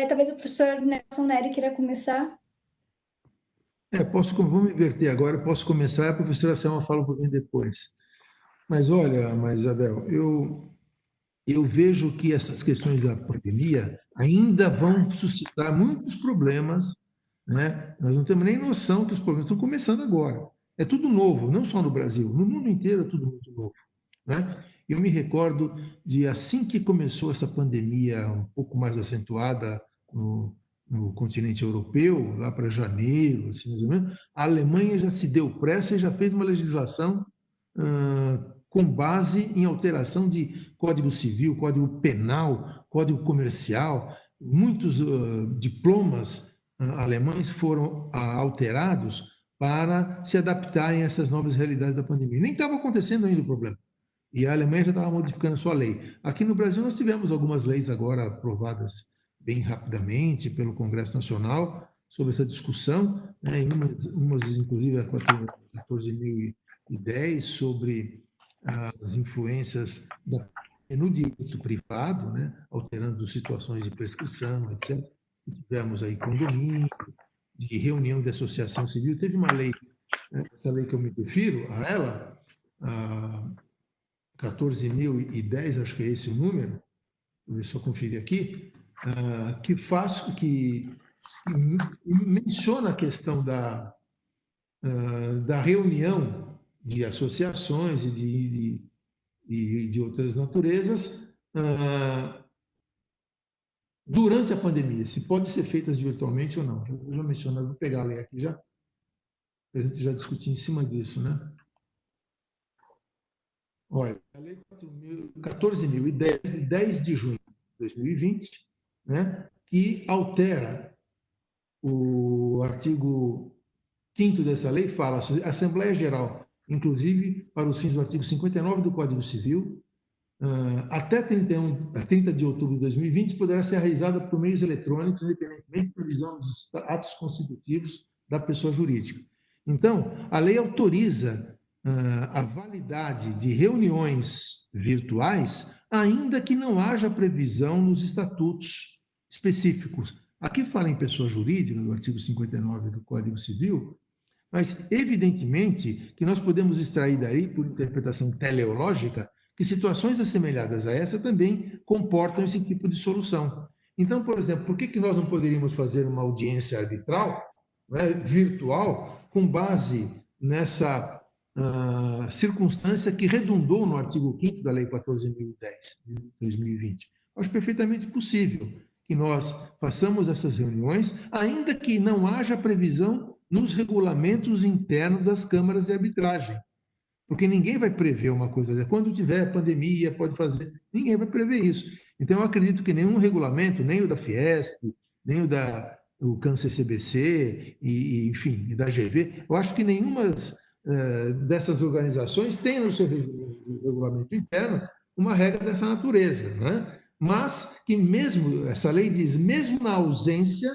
Talvez o professor Nelson Neri queira começar. Vamos inverter agora, posso começar, a professora Selma fala um pouquinho depois. Mas olha, Isabel, eu vejo que essas questões da pandemia ainda vão suscitar muitos problemas, né? Nós não temos nem noção que os problemas estão começando agora. É tudo novo, não só no Brasil, no mundo inteiro é tudo muito novo, né? Eu me recordo de assim que começou essa pandemia um pouco mais acentuada no continente europeu, lá para janeiro, assim, mais ou menos, a Alemanha já se deu pressa e já fez uma legislação com base em alteração de Código Civil, Código Penal, Código Comercial. Muitos diplomas alemães foram alterados para se adaptarem a essas novas realidades da pandemia. Nem estava acontecendo ainda o problema. E a Alemanha já estava modificando a sua lei. Aqui no Brasil nós tivemos algumas leis agora aprovadas bem rapidamente pelo Congresso Nacional sobre essa discussão, né? Umas inclusive a 14.010 sobre as influências no direito privado, né? Alterando situações de prescrição, etc. E tivemos aí condomínio, de reunião de associação civil. Teve uma lei, essa lei que eu me refiro a ela, 14.010, acho que é esse o número, vou só conferir aqui, que menciona a questão da reunião de associações e de outras naturezas durante a pandemia, se pode ser feitas virtualmente ou não. Eu já mencionei, vou pegar a lei aqui já, para a gente já discutir em cima disso, né? Olha, a lei 14.010, de 10 de junho de 2020, né, que altera o artigo 5º dessa lei, fala: a Assembleia Geral, inclusive para os fins do artigo 59 do Código Civil, até 30 de outubro de 2020, poderá ser realizada por meios eletrônicos, independentemente da previsão dos atos constitutivos da pessoa jurídica. Então, a lei autoriza a validade de reuniões virtuais, ainda que não haja previsão nos estatutos específicos. Aqui fala em pessoa jurídica, do artigo 59 do Código Civil, mas, evidentemente, que nós podemos extrair daí, por interpretação teleológica, que situações assemelhadas a essa também comportam esse tipo de solução. Então, por exemplo, por que nós não poderíamos fazer uma audiência arbitral, né, virtual, com base nessa circunstância que redundou no artigo 5º da Lei 14.010 de 2020? Acho perfeitamente possível que nós façamos essas reuniões, ainda que não haja previsão nos regulamentos internos das câmaras de arbitragem. Porque ninguém vai prever uma coisa dessa. Quando tiver pandemia, pode fazer. Ninguém vai prever isso. Então, eu acredito que nenhum regulamento, nem o da Fiesp, nem o CAN-CCBC, enfim, da GV, eu acho que nenhuma dessas organizações tem no seu regulamento interno uma regra dessa natureza, né? Mas que mesmo, essa lei diz, mesmo na ausência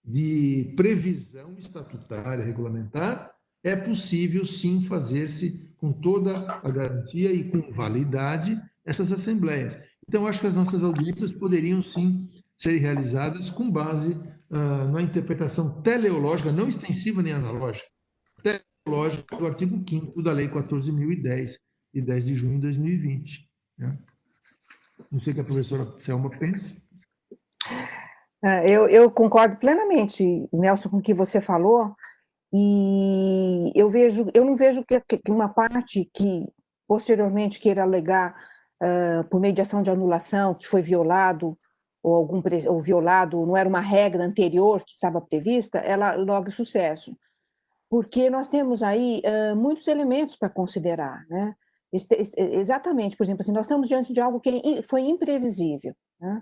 de previsão estatutária, regulamentar, é possível, sim, fazer-se com toda a garantia e com validade essas assembleias. Então, acho que as nossas audiências poderiam, sim, ser realizadas com base na interpretação teleológica, não extensiva nem analógica, teleológica do artigo 5º da Lei 14.010, de 10 de junho de 2020. Né? Não sei o que a professora Selma pensa. Eu concordo plenamente, Nelson, com o que você falou, e eu não vejo que uma parte que posteriormente queira alegar por meio de ação de anulação que foi violado ou violado, não era uma regra anterior que estava prevista, ela logre sucesso, porque nós temos aí muitos elementos para considerar, né? Exatamente, por exemplo, assim, nós estamos diante de algo que foi imprevisível, né?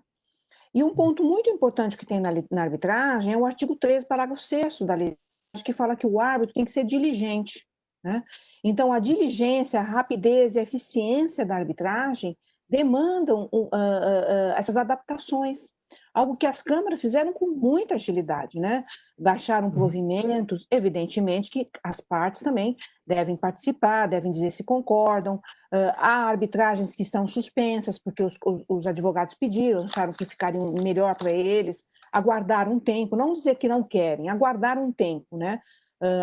E um ponto muito importante que tem na arbitragem é o artigo 13, parágrafo 6º da lei, que fala que o árbitro tem que ser diligente, né? Então, a diligência, a rapidez e a eficiência da arbitragem demandam essas adaptações, algo que as câmaras fizeram com muita agilidade, né? Baixaram provimentos, evidentemente que as partes também devem participar, devem dizer se concordam. Há arbitragens que estão suspensas porque os advogados pediram, acharam que ficaria melhor para eles, aguardar um tempo, não dizer que não querem, aguardar um tempo, né?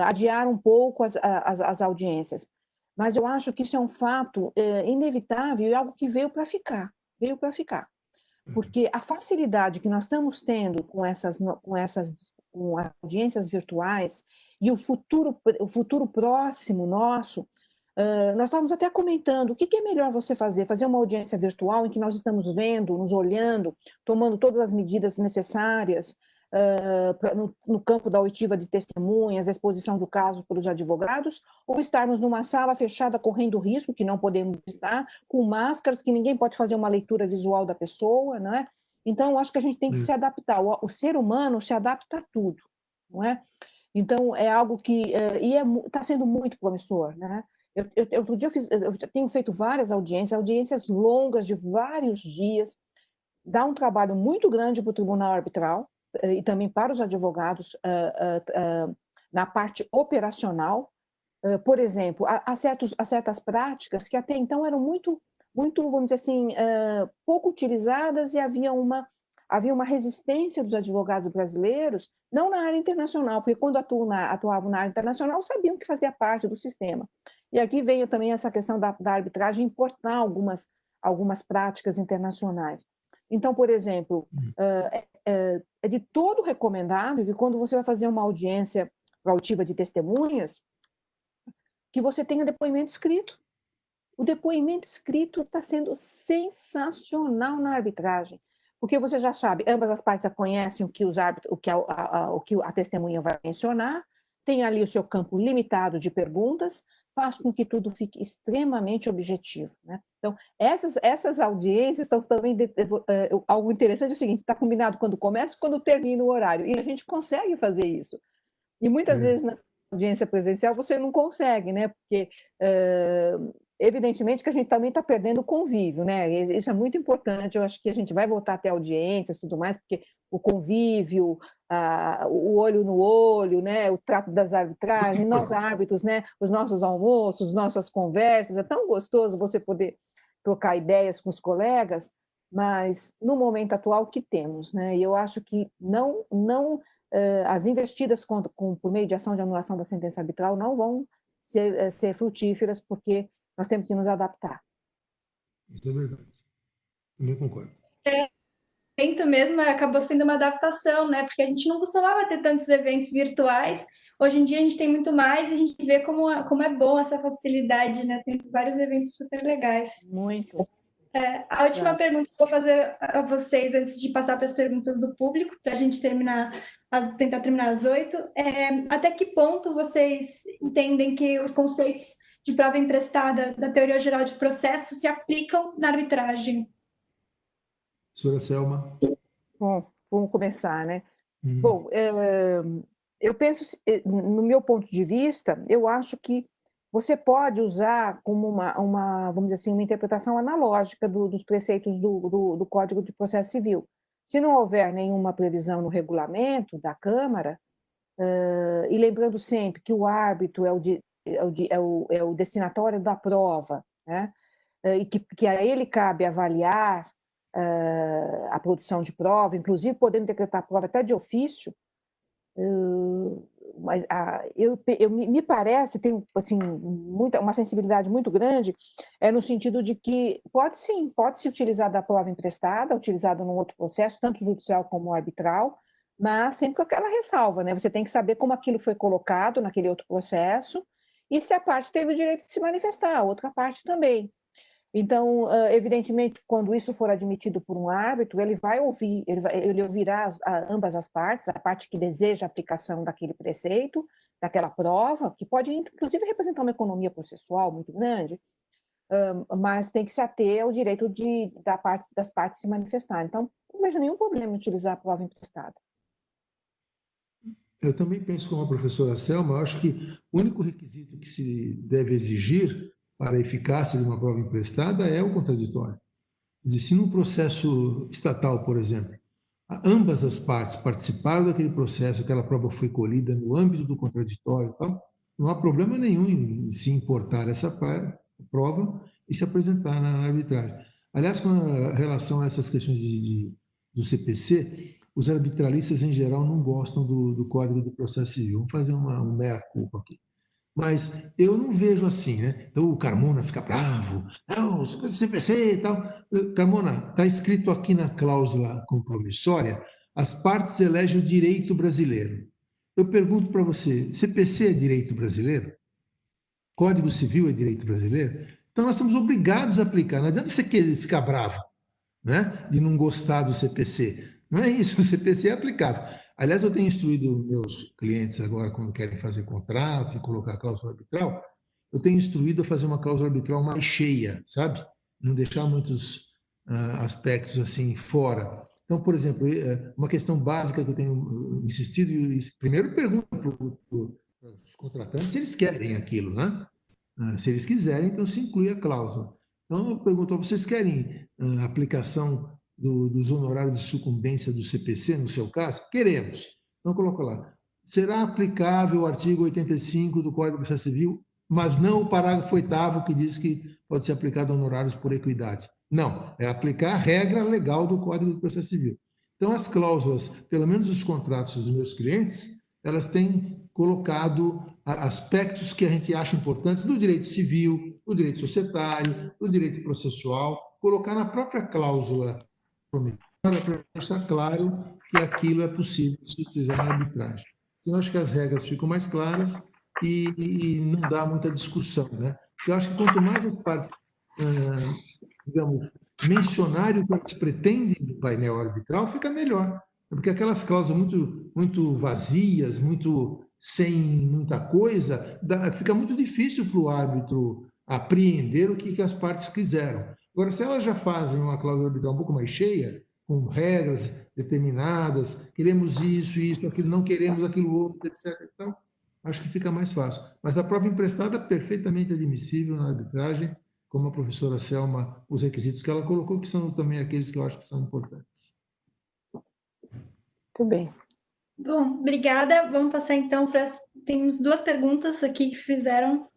Adiar um pouco as audiências. Mas eu acho que isso é um fato inevitável e algo que veio para ficar, porque a facilidade que nós estamos tendo com audiências virtuais e o futuro próximo nosso, nós estávamos até comentando o que é melhor você fazer uma audiência virtual em que nós estamos vendo, nos olhando, tomando todas as medidas necessárias no campo da oitiva de testemunhas, da exposição do caso pelos advogados, ou estarmos numa sala fechada correndo risco, que não podemos estar, com máscaras, que ninguém pode fazer uma leitura visual da pessoa, não é? Então, eu acho que a gente tem que se adaptar. O ser humano se adapta a tudo, não é? Então, é algo que está sendo muito promissor, né? Outro dia eu tenho feito várias audiências longas de vários dias, dá um trabalho muito grande para o tribunal arbitral e também para os advogados na parte operacional. Por exemplo, há certas práticas que até então eram muito, vamos dizer assim, pouco utilizadas e havia uma resistência dos advogados brasileiros, não na área internacional, porque quando atuavam na área internacional sabiam que fazia parte do sistema. E aqui vem também essa questão da arbitragem importar algumas práticas internacionais. Então, por exemplo, é de todo recomendável que quando você vai fazer uma audiência autiva de testemunhas, que você tenha depoimento escrito. O depoimento escrito está sendo sensacional na arbitragem, porque você já sabe, ambas as partes já conhecem o que a testemunha vai mencionar, tem ali o seu campo limitado de perguntas, faz com que tudo fique extremamente objetivo, né? Então, essas audiências estão também... algo interessante é o seguinte, está combinado quando começa e quando termina o horário, e a gente consegue fazer isso. E muitas vezes na audiência presencial você não consegue, né? Porque, evidentemente, que a gente também está perdendo o convívio, né? Isso é muito importante. Eu acho que a gente vai voltar a ter audiências e tudo mais, porque o convívio, o olho no olho, né? O trato das arbitragens, nós árbitros, né? Os nossos almoços, nossas conversas. É tão gostoso você poder trocar ideias com os colegas, mas no momento atual o que temos, né? E eu acho que as investidas por meio de ação de anulação da sentença arbitral não vão ser frutíferas, porque nós temos que nos adaptar. Isso é verdade. Também concordo. Evento mesmo acabou sendo uma adaptação, né? Porque a gente não costumava ter tantos eventos virtuais. Hoje em dia a gente tem muito mais e a gente vê como é bom essa facilidade, né? Tem vários eventos super legais. Muito. A última pergunta que eu vou fazer a vocês, antes de passar para as perguntas do público, para a gente tentar terminar às 8, até que ponto vocês entendem que os conceitos de prova emprestada da teoria geral de processo se aplicam na arbitragem? Professora Selma. Bom, vamos começar, né? Bom, eu penso, no meu ponto de vista, eu acho que você pode usar como vamos dizer assim, uma interpretação analógica dos preceitos do Código de Processo Civil. Se não houver nenhuma previsão no regulamento da Câmara, e lembrando sempre que o árbitro é o destinatário da prova, né? E que a ele cabe avaliar a produção de prova, inclusive podendo decretar a prova até de ofício, mas me parece, tem assim, uma sensibilidade muito grande, no sentido de que pode-se utilizar da prova emprestada, utilizada num outro processo, tanto judicial como arbitral, mas sempre com aquela ressalva, né? Você tem que saber como aquilo foi colocado naquele outro processo e se a parte teve o direito de se manifestar, a outra parte também. Então, evidentemente, quando isso for admitido por um árbitro, ele vai ouvir, ele ouvirá ambas as partes, a parte que deseja a aplicação daquele preceito, daquela prova, que pode, inclusive, representar uma economia processual muito grande, mas tem que se ater ao direito das partes se manifestar. Então, não vejo nenhum problema em utilizar a prova emprestada. Eu também penso como a professora Selma, eu acho que o único requisito que se deve exigir para a eficácia de uma prova emprestada é o contraditório. Se num processo estatal, por exemplo, ambas as partes participaram daquele processo, aquela prova foi colhida no âmbito do contraditório e tal, não há problema nenhum em se importar essa prova e se apresentar na arbitragem. Aliás, com relação a essas questões do CPC, os arbitralistas, em geral, não gostam do Código do Processo Civil. Vamos fazer um meia-culpa aqui. Mas eu não vejo assim, né? Então o Carmona fica bravo, não, CPC e tal. Carmona, está escrito aqui na cláusula compromissória, as partes elegem o direito brasileiro. Eu pergunto para você, CPC é direito brasileiro? Código Civil é direito brasileiro? Então nós estamos obrigados a aplicar. Não adianta você querer ficar bravo, né? De não gostar do CPC. Não é isso, o CPC é aplicável. Aliás, eu tenho instruído meus clientes agora, quando querem fazer contrato e colocar cláusula arbitral, eu tenho instruído a fazer uma cláusula arbitral mais cheia, sabe? Não deixar muitos aspectos assim fora. Então, por exemplo, uma questão básica que eu tenho insistido, primeiro pergunto para os contratantes se eles querem aquilo, né? Se eles quiserem, então se inclui a cláusula. Então, eu pergunto, vocês querem a aplicação dos honorários de sucumbência do CPC, no seu caso? Queremos. Então, coloca lá. Será aplicável o artigo 85 do Código de Processo Civil, mas não o parágrafo 8º que diz que pode ser aplicado honorários por equidade. Não, é aplicar a regra legal do Código de Processo Civil. Então, as cláusulas, pelo menos os contratos dos meus clientes, elas têm colocado aspectos que a gente acha importantes do direito civil, do direito societário, do direito processual, colocar na própria cláusula para deixar claro que aquilo é possível se utilizar na arbitragem. Então, eu acho que as regras ficam mais claras e não dá muita discussão, né? Eu acho que quanto mais as partes, digamos, mencionarem o que elas pretendem do painel arbitral, fica melhor. Porque aquelas cláusulas muito vazias, muito sem muita coisa, fica muito difícil para o árbitro apreender o que as partes quiseram. Agora, se elas já fazem uma cláusula arbitral um pouco mais cheia, com regras determinadas, queremos isso, aquilo, não queremos aquilo outro, etc. Então, acho que fica mais fácil. Mas a prova emprestada é perfeitamente admissível na arbitragem, como a professora Selma, os requisitos que ela colocou, que são também aqueles que eu acho que são importantes. Muito bem. Bom, obrigada. Vamos passar então para... Temos 2 perguntas aqui que fizeram.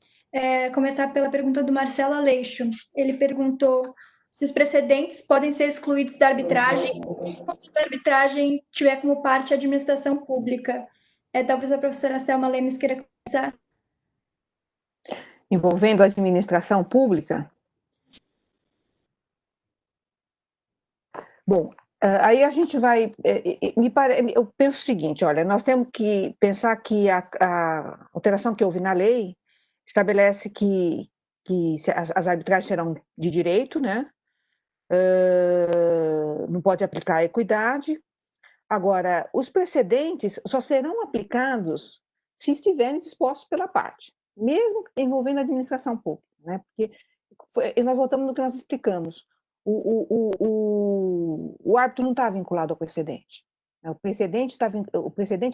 Começar pela pergunta do Marcelo Aleixo. Ele perguntou se os precedentes podem ser excluídos da arbitragem se a arbitragem tiver como parte a administração pública. Talvez a professora Selma Lemes queira começar. Envolvendo a administração pública? Bom, aí a gente vai... eu penso o seguinte, olha, nós temos que pensar que a alteração que houve na lei estabelece que as arbitragens serão de direito, né? Não pode aplicar a equidade. Agora, os precedentes só serão aplicados se estiverem dispostos pela parte, mesmo envolvendo a administração pública, né? Porque nós voltamos no que nós explicamos. O árbitro não está vinculado ao precedente. O precedente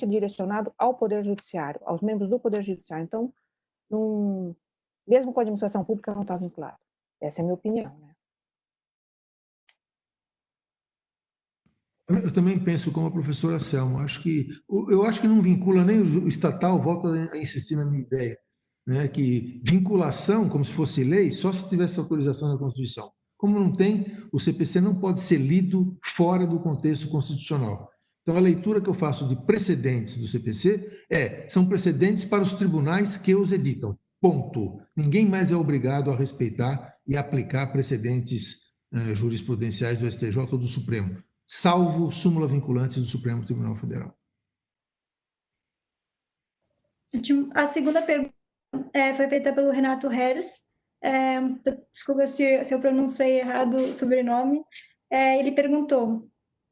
é direcionado ao Poder Judiciário, aos membros do Poder Judiciário. Então, mesmo com a administração pública, não está vinculado. Essa é a minha opinião, né? Eu também penso como a professora Selma. Eu acho que não vincula nem o estatal, volto a insistir na minha ideia, né, que vinculação, como se fosse lei, só se tivesse autorização da Constituição. Como não tem, o CPC não pode ser lido fora do contexto constitucional. Então, a leitura que eu faço de precedentes do CPC são precedentes para os tribunais que os editam. Ponto. Ninguém mais é obrigado a respeitar e aplicar precedentes jurisprudenciais do STJ ou do Supremo, salvo súmula vinculante do Supremo Tribunal Federal. A segunda pergunta foi feita pelo Renato Heres. Desculpa se eu pronunciei errado o sobrenome. Ele perguntou: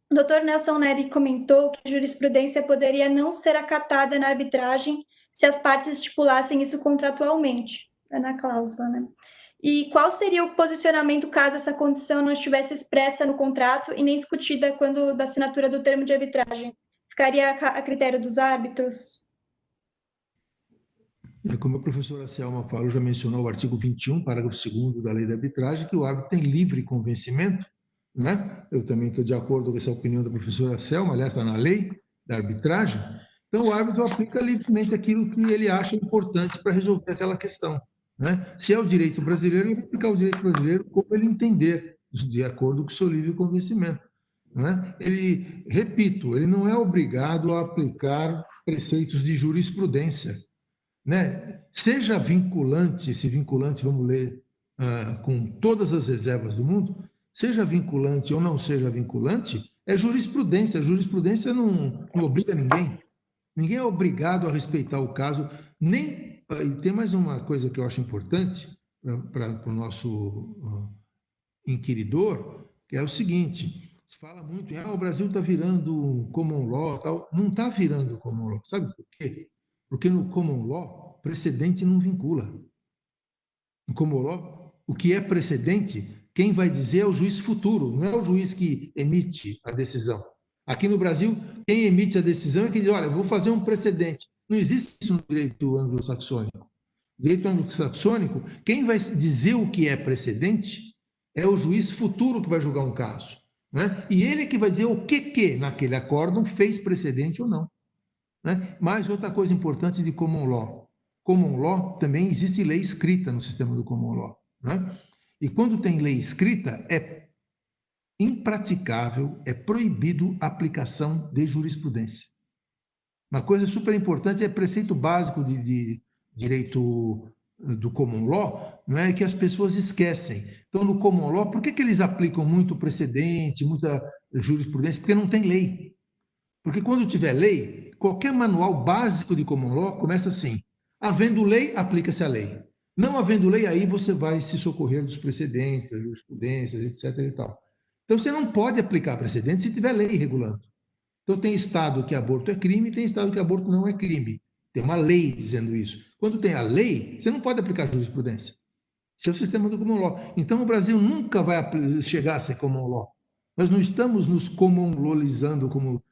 o Dr. Nelson Neri comentou que a jurisprudência poderia não ser acatada na arbitragem se as partes estipulassem isso contratualmente, na cláusula, né? E qual seria o posicionamento caso essa condição não estivesse expressa no contrato e nem discutida quando da assinatura do termo de arbitragem? Ficaria a critério dos árbitros? Como a professora Selma falou, já mencionou o artigo 21, parágrafo 2º da Lei da Arbitragem, que o árbitro tem livre convencimento, né? Eu também estou de acordo com essa opinião da professora Selma, aliás, está na Lei da Arbitragem. Então, o árbitro aplica livremente aquilo que ele acha importante para resolver aquela questão, né? Se é o direito brasileiro, ele vai aplicar o direito brasileiro como ele entender, de acordo com o seu livre convencimento, né? Repito, ele não é obrigado a aplicar preceitos de jurisprudência, né? Seja vinculante, esse vinculante, vamos ler com todas as reservas do mundo, seja vinculante ou não seja vinculante, é jurisprudência. A jurisprudência não obriga ninguém. Ninguém é obrigado a respeitar o caso. Nem. E tem mais uma coisa que eu acho importante para o nosso inquiridor, que é o seguinte: se fala muito em o Brasil está virando common law, tal. Não está virando common law. Sabe por quê? Porque no common law, precedente não vincula. No common law, o que é precedente, quem vai dizer é o juiz futuro, não é o juiz que emite a decisão. Aqui no Brasil, quem emite a decisão é que diz: olha, eu vou fazer um precedente. Não existe isso no direito anglo-saxônico. No direito anglo-saxônico, quem vai dizer o que é precedente é o juiz futuro que vai julgar um caso, né? E ele é que vai dizer o que naquele acórdão fez precedente ou não, né? Mais outra coisa importante de common law. Common law também existe lei escrita no sistema do common law, né? E quando tem lei escrita, é impraticável, é proibido a aplicação de jurisprudência. Uma coisa super importante é preceito básico de direito do common law, não é que as pessoas esquecem. Então, no common law, por que eles aplicam muito precedente, muita jurisprudência? Porque não tem lei. Porque quando tiver lei, qualquer manual básico de common law começa assim: havendo lei, aplica-se a lei. Não havendo lei, aí você vai se socorrer dos precedentes, das jurisprudências, etc. e tal. Então, você não pode aplicar precedente se tiver lei regulando. Então, tem estado que aborto é crime, tem estado que aborto não é crime. Tem uma lei dizendo isso. Quando tem a lei, você não pode aplicar jurisprudência. Esse é o sistema do common law. Então, o Brasil nunca vai chegar a ser common law. Nós não estamos nos common lawizando, como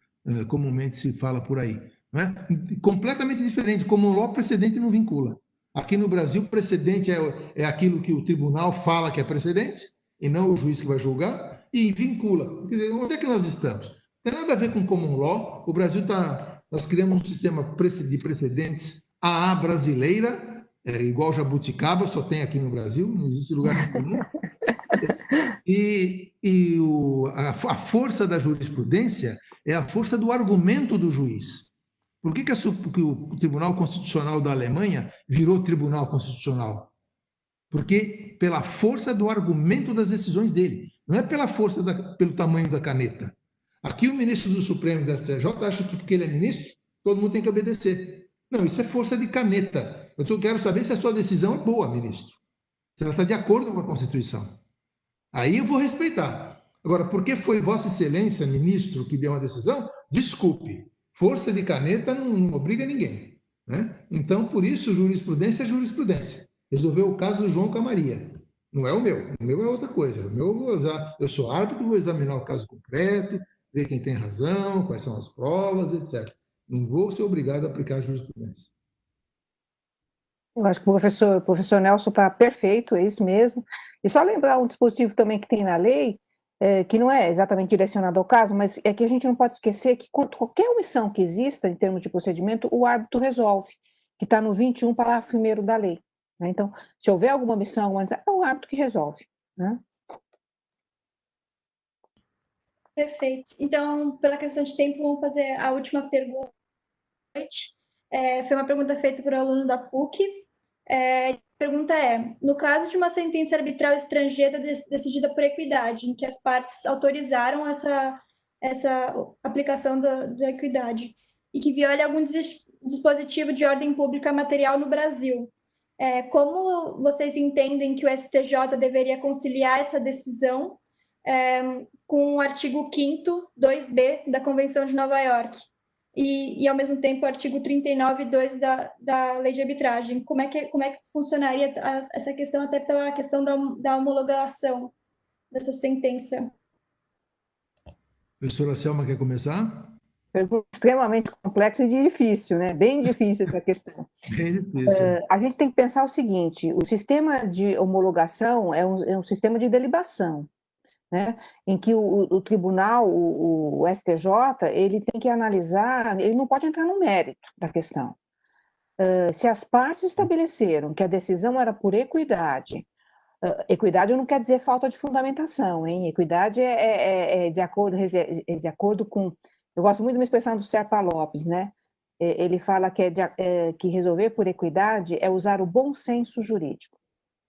comumente se fala por aí. Não é? Completamente diferente. Common law, precedente não vincula. Aqui no Brasil, precedente é aquilo que o tribunal fala que é precedente, e não o juiz que vai julgar, e vincula. Quer dizer, onde é que nós estamos? Não tem nada a ver com common law. O Brasil está... Nós criamos um sistema de precedentes à brasileira, igual jabuticaba, só tem aqui no Brasil, não existe lugar nenhum. E a força da jurisprudência é a força do argumento do juiz. Por que o Tribunal Constitucional da Alemanha virou Tribunal Constitucional? Porque pela força do argumento das decisões dele, não é pela força pelo tamanho da caneta. Aqui o ministro do Supremo da STJ acha que porque ele é ministro, todo mundo tem que obedecer. Não, isso é força de caneta. Eu quero saber se a sua decisão é boa, ministro. Se ela está de acordo com a Constituição. Aí eu vou respeitar. Agora, porque foi Vossa Excelência, ministro, que deu uma decisão, desculpe. Força de caneta não obriga ninguém. Né? Então, por isso, jurisprudência é jurisprudência. Resolveu o caso do João com a Maria. Não é o meu. O meu é outra coisa. O meu eu sou árbitro, vou examinar o caso concreto, ver quem tem razão, quais são as provas, etc. Não vou ser obrigado a aplicar a jurisprudência. Eu acho que o professor Nelson está perfeito, é isso mesmo. E só lembrar um dispositivo também que tem na lei, que não é exatamente direcionado ao caso, mas é que a gente não pode esquecer que qualquer omissão que exista em termos de procedimento, o árbitro resolve, que está no 21, parágrafo 1º da lei. Né? Então, se houver alguma omissão, é o árbitro que resolve. Né? Perfeito. Então, pela questão de tempo, vamos fazer a última pergunta. Foi uma pergunta feita por um aluno da PUC. A pergunta é: no caso de uma sentença arbitral estrangeira decidida por equidade, em que as partes autorizaram essa aplicação da equidade e que viole algum dispositivo de ordem pública material no Brasil, como vocês entendem que o STJ deveria conciliar essa decisão com o artigo 5º, 2b da Convenção de Nova York? E, ao mesmo tempo, o artigo 39.2 da Lei de Arbitragem. Como é que funcionaria essa questão, até pela questão da homologação dessa sentença? Professora Selma, quer começar? Pergunta extremamente complexa e difícil, né? Bem difícil essa questão. Bem difícil. A gente tem que pensar o seguinte: o sistema de homologação é um sistema de delibação. Né, em que o tribunal, o STJ, ele tem que analisar, ele não pode entrar no mérito da questão. Se as partes estabeleceram que a decisão era por equidade, equidade não quer dizer falta de fundamentação, hein? Equidade é de acordo com... Eu gosto muito de uma expressão do Serpa Lopes, né? Ele fala que resolver por equidade é usar o bom senso jurídico.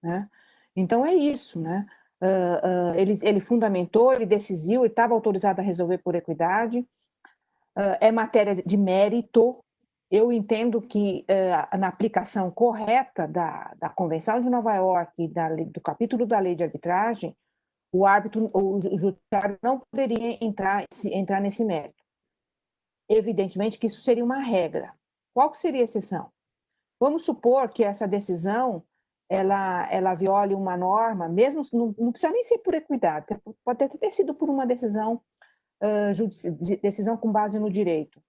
Né? Então é isso, né? Ele fundamentou, ele decidiu, ele estava autorizado a resolver por equidade, é matéria de mérito. Eu entendo que na aplicação correta da Convenção de Nova York, do capítulo da Lei de Arbitragem, o judiciário não poderia entrar nesse mérito. Evidentemente que isso seria uma regra. Qual que seria a exceção? Vamos supor que essa decisão ela viole uma norma, mesmo não precisa nem ser por equidade, pode ter sido por uma decisão com base no direito,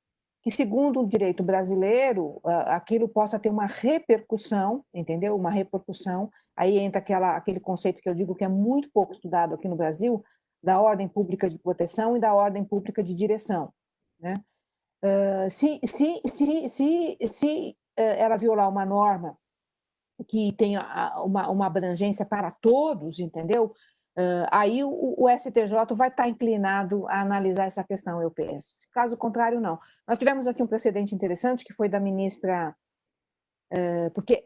que segundo o direito brasileiro, aquilo possa ter uma repercussão, entendeu? Uma repercussão, aí entra aquele conceito que eu digo que é muito pouco estudado aqui no Brasil, da ordem pública de proteção e da ordem pública de direção, né? Se ela violar uma norma que tem uma abrangência para todos, entendeu? Aí o STJ vai estar inclinado a analisar essa questão, eu penso. Caso contrário, não. Nós tivemos aqui um precedente interessante, que foi da ministra porque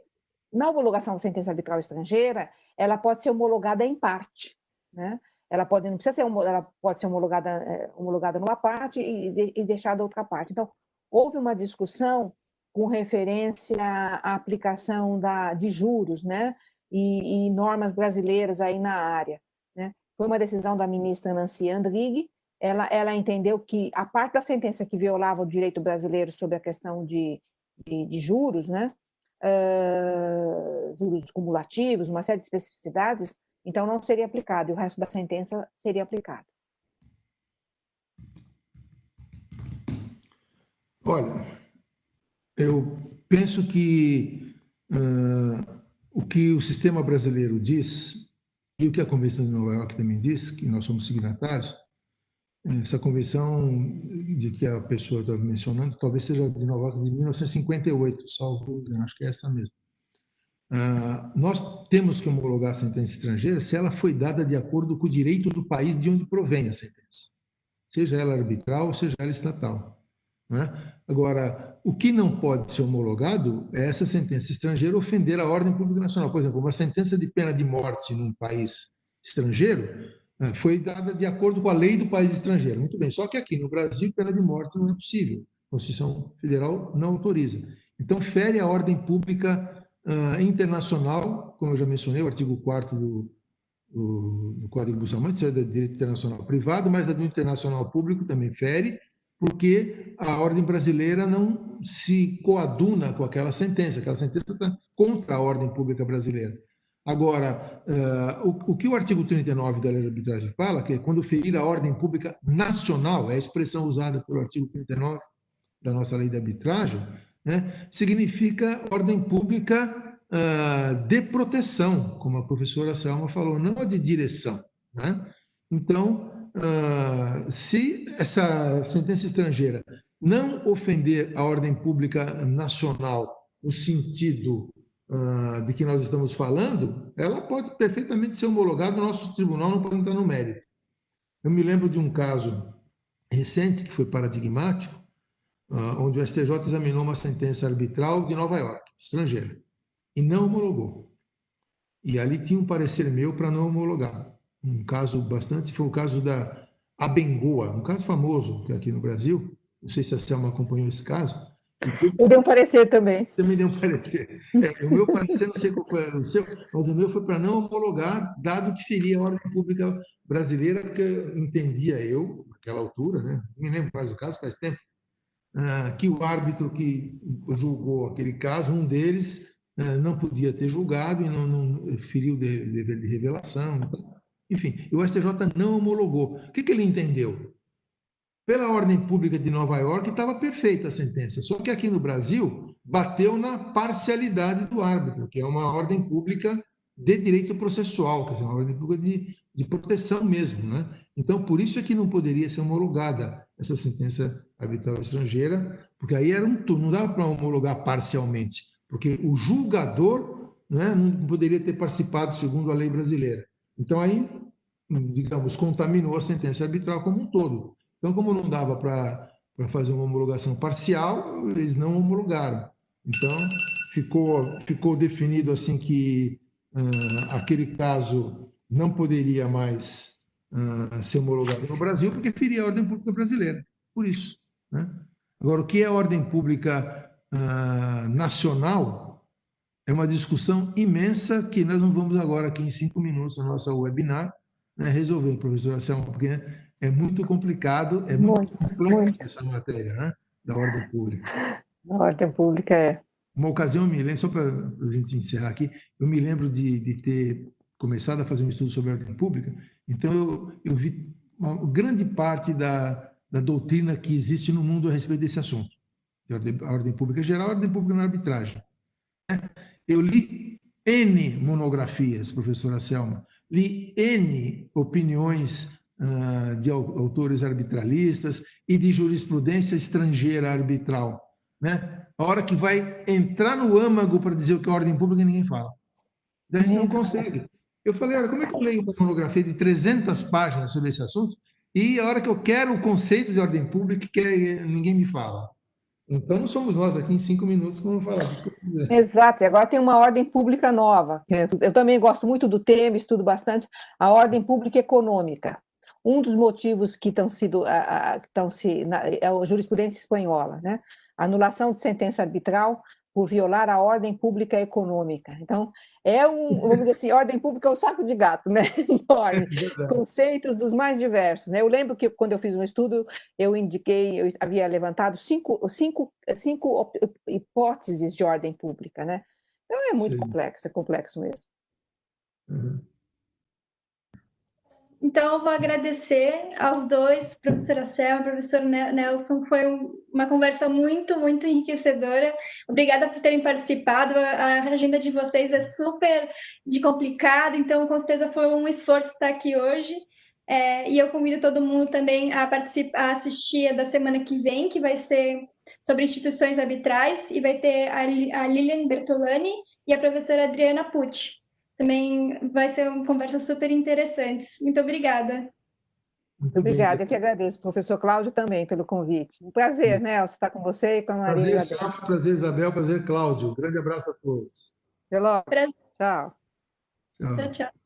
na homologação de sentença arbitral estrangeira, ela pode ser homologada em parte, né? Não precisa ser, ela pode ser homologada numa parte e deixada outra parte. Então, houve uma discussão com referência à aplicação de juros, né? E normas brasileiras aí na área, né? Foi uma decisão da ministra Nancy Andrighi. Ela entendeu que a parte da sentença que violava o direito brasileiro sobre a questão de juros, né? Juros cumulativos, uma série de especificidades, então não seria aplicado, e o resto da sentença seria aplicado. Olha, eu penso que o que o sistema brasileiro diz, e o que a Convenção de Nova York também diz, que nós somos signatários, essa convenção de que a pessoa está mencionando, talvez seja de Nova York de 1958, salvo engano, acho que é essa mesmo. Nós temos que homologar a sentença estrangeira se ela foi dada de acordo com o direito do país de onde provém a sentença, seja ela arbitral, seja ela estatal, né? Agora, o que não pode ser homologado é essa sentença estrangeira ofender a ordem pública nacional. Por exemplo, uma sentença de pena de morte num país estrangeiro foi dada de acordo com a lei do país estrangeiro. Muito bem, só que aqui no Brasil, pena de morte não é possível. A Constituição Federal não autoriza. Então, fere a ordem pública internacional, como eu já mencionei, o artigo 4º do Código Bustamante, isso é do direito internacional privado, mas a do internacional público também fere, porque a ordem brasileira não se coaduna com aquela sentença está contra a ordem pública brasileira. Agora, o que o artigo 39 da Lei de Arbitragem fala, que é quando ferir a ordem pública nacional, é a expressão usada pelo artigo 39 da nossa Lei de Arbitragem, né, significa ordem pública de proteção, como a professora Selma falou, não a de direção, né? Então, se essa sentença estrangeira não ofender a ordem pública nacional no sentido de que nós estamos falando, ela pode perfeitamente ser homologada, o nosso tribunal não pode entrar no mérito. Eu me lembro de um caso recente, que foi paradigmático, onde o STJ examinou uma sentença arbitral de Nova York, estrangeira, e não homologou. E ali tinha um parecer meu para não homologar. Um caso foi o caso da Abengoa, um caso famoso que aqui no Brasil, não sei se a Selma acompanhou esse caso. Eu dei um parecer também. Também deu um parecer. O meu parecer, não sei qual foi o seu, mas o meu foi para não homologar, dado que feria a ordem pública brasileira, porque entendia eu, naquela altura, né, não me lembro mais do caso, faz tempo, que o árbitro que julgou aquele caso, um deles, não podia ter julgado e não feriu o dever de revelação. Enfim, o STJ não homologou. O que ele entendeu? Pela ordem pública de Nova York estava perfeita a sentença, só que aqui no Brasil bateu na parcialidade do árbitro, que é uma ordem pública de direito processual, quer dizer, uma ordem pública de proteção mesmo, né? Então, por isso é que não poderia ser homologada essa sentença arbitral estrangeira, porque aí era não dava para homologar parcialmente, porque o julgador, né, não poderia ter participado segundo a lei brasileira. Então, aí, digamos, contaminou a sentença arbitral como um todo. Então, como não dava para fazer uma homologação parcial, eles não homologaram. Então, ficou definido assim que aquele caso não poderia mais ser homologado no Brasil, porque feria a ordem pública brasileira. Por isso, né? Agora, o que é a ordem pública nacional é uma discussão imensa que nós não vamos agora, aqui em 5 minutos, na nossa webinar, né, resolver, professora Selma, porque é muito complicado, é muito complexa essa matéria, né, da ordem pública. A ordem pública é. Uma ocasião, eu me lembro, só para a gente encerrar aqui, eu me lembro de ter começado a fazer um estudo sobre a ordem pública, então eu vi uma grande parte da doutrina que existe no mundo a respeito desse assunto, a ordem pública geral, a ordem pública na arbitragem. Eu li N monografias, professora Selma, li N opiniões de autores arbitralistas e de jurisprudência estrangeira arbitral, né? A hora que vai entrar no âmago para dizer o que é ordem pública, ninguém fala. A gente não consegue. Eu falei, olha, como é que eu leio uma monografia de 300 páginas sobre esse assunto e a hora que eu quero o conceito de ordem pública, ninguém me fala. Então, não somos nós aqui em 5 minutos que vamos falar disso que eu quero dizer. Exato, e agora tem uma ordem pública nova. Eu também gosto muito do tema, estudo bastante a ordem pública econômica. Um dos motivos que estão é a jurisprudência espanhola, né? Anulação de sentença arbitral por violar a ordem pública econômica. Então, vamos dizer assim, ordem pública é um saco de gato, né? Enorme. Conceitos dos mais diversos, né? Eu lembro que quando eu fiz um estudo, eu havia levantado cinco hipóteses de ordem pública, né? Então é muito complexo, é complexo mesmo. Então, eu vou agradecer aos dois, professora Selma, professor Nelson, foi uma conversa muito, muito enriquecedora. Obrigada por terem participado, a agenda de vocês é super complicada, então, com certeza, foi um esforço estar aqui hoje. E eu convido todo mundo também a participar, a assistir a da semana que vem, que vai ser sobre instituições arbitrais, e vai ter a Lilian Bertolani e a professora Adriana Pucci. Também vai ser uma conversa super interessante. Muito obrigada. Muito obrigada, eu que agradeço. Professor Cláudio também pelo convite. Um prazer, Nelson, estar com você e com a Maria. Prazer, Selma, prazer, Isabel, prazer, Cláudio. Grande abraço a todos. Até logo. Tchau. Tchau, tchau.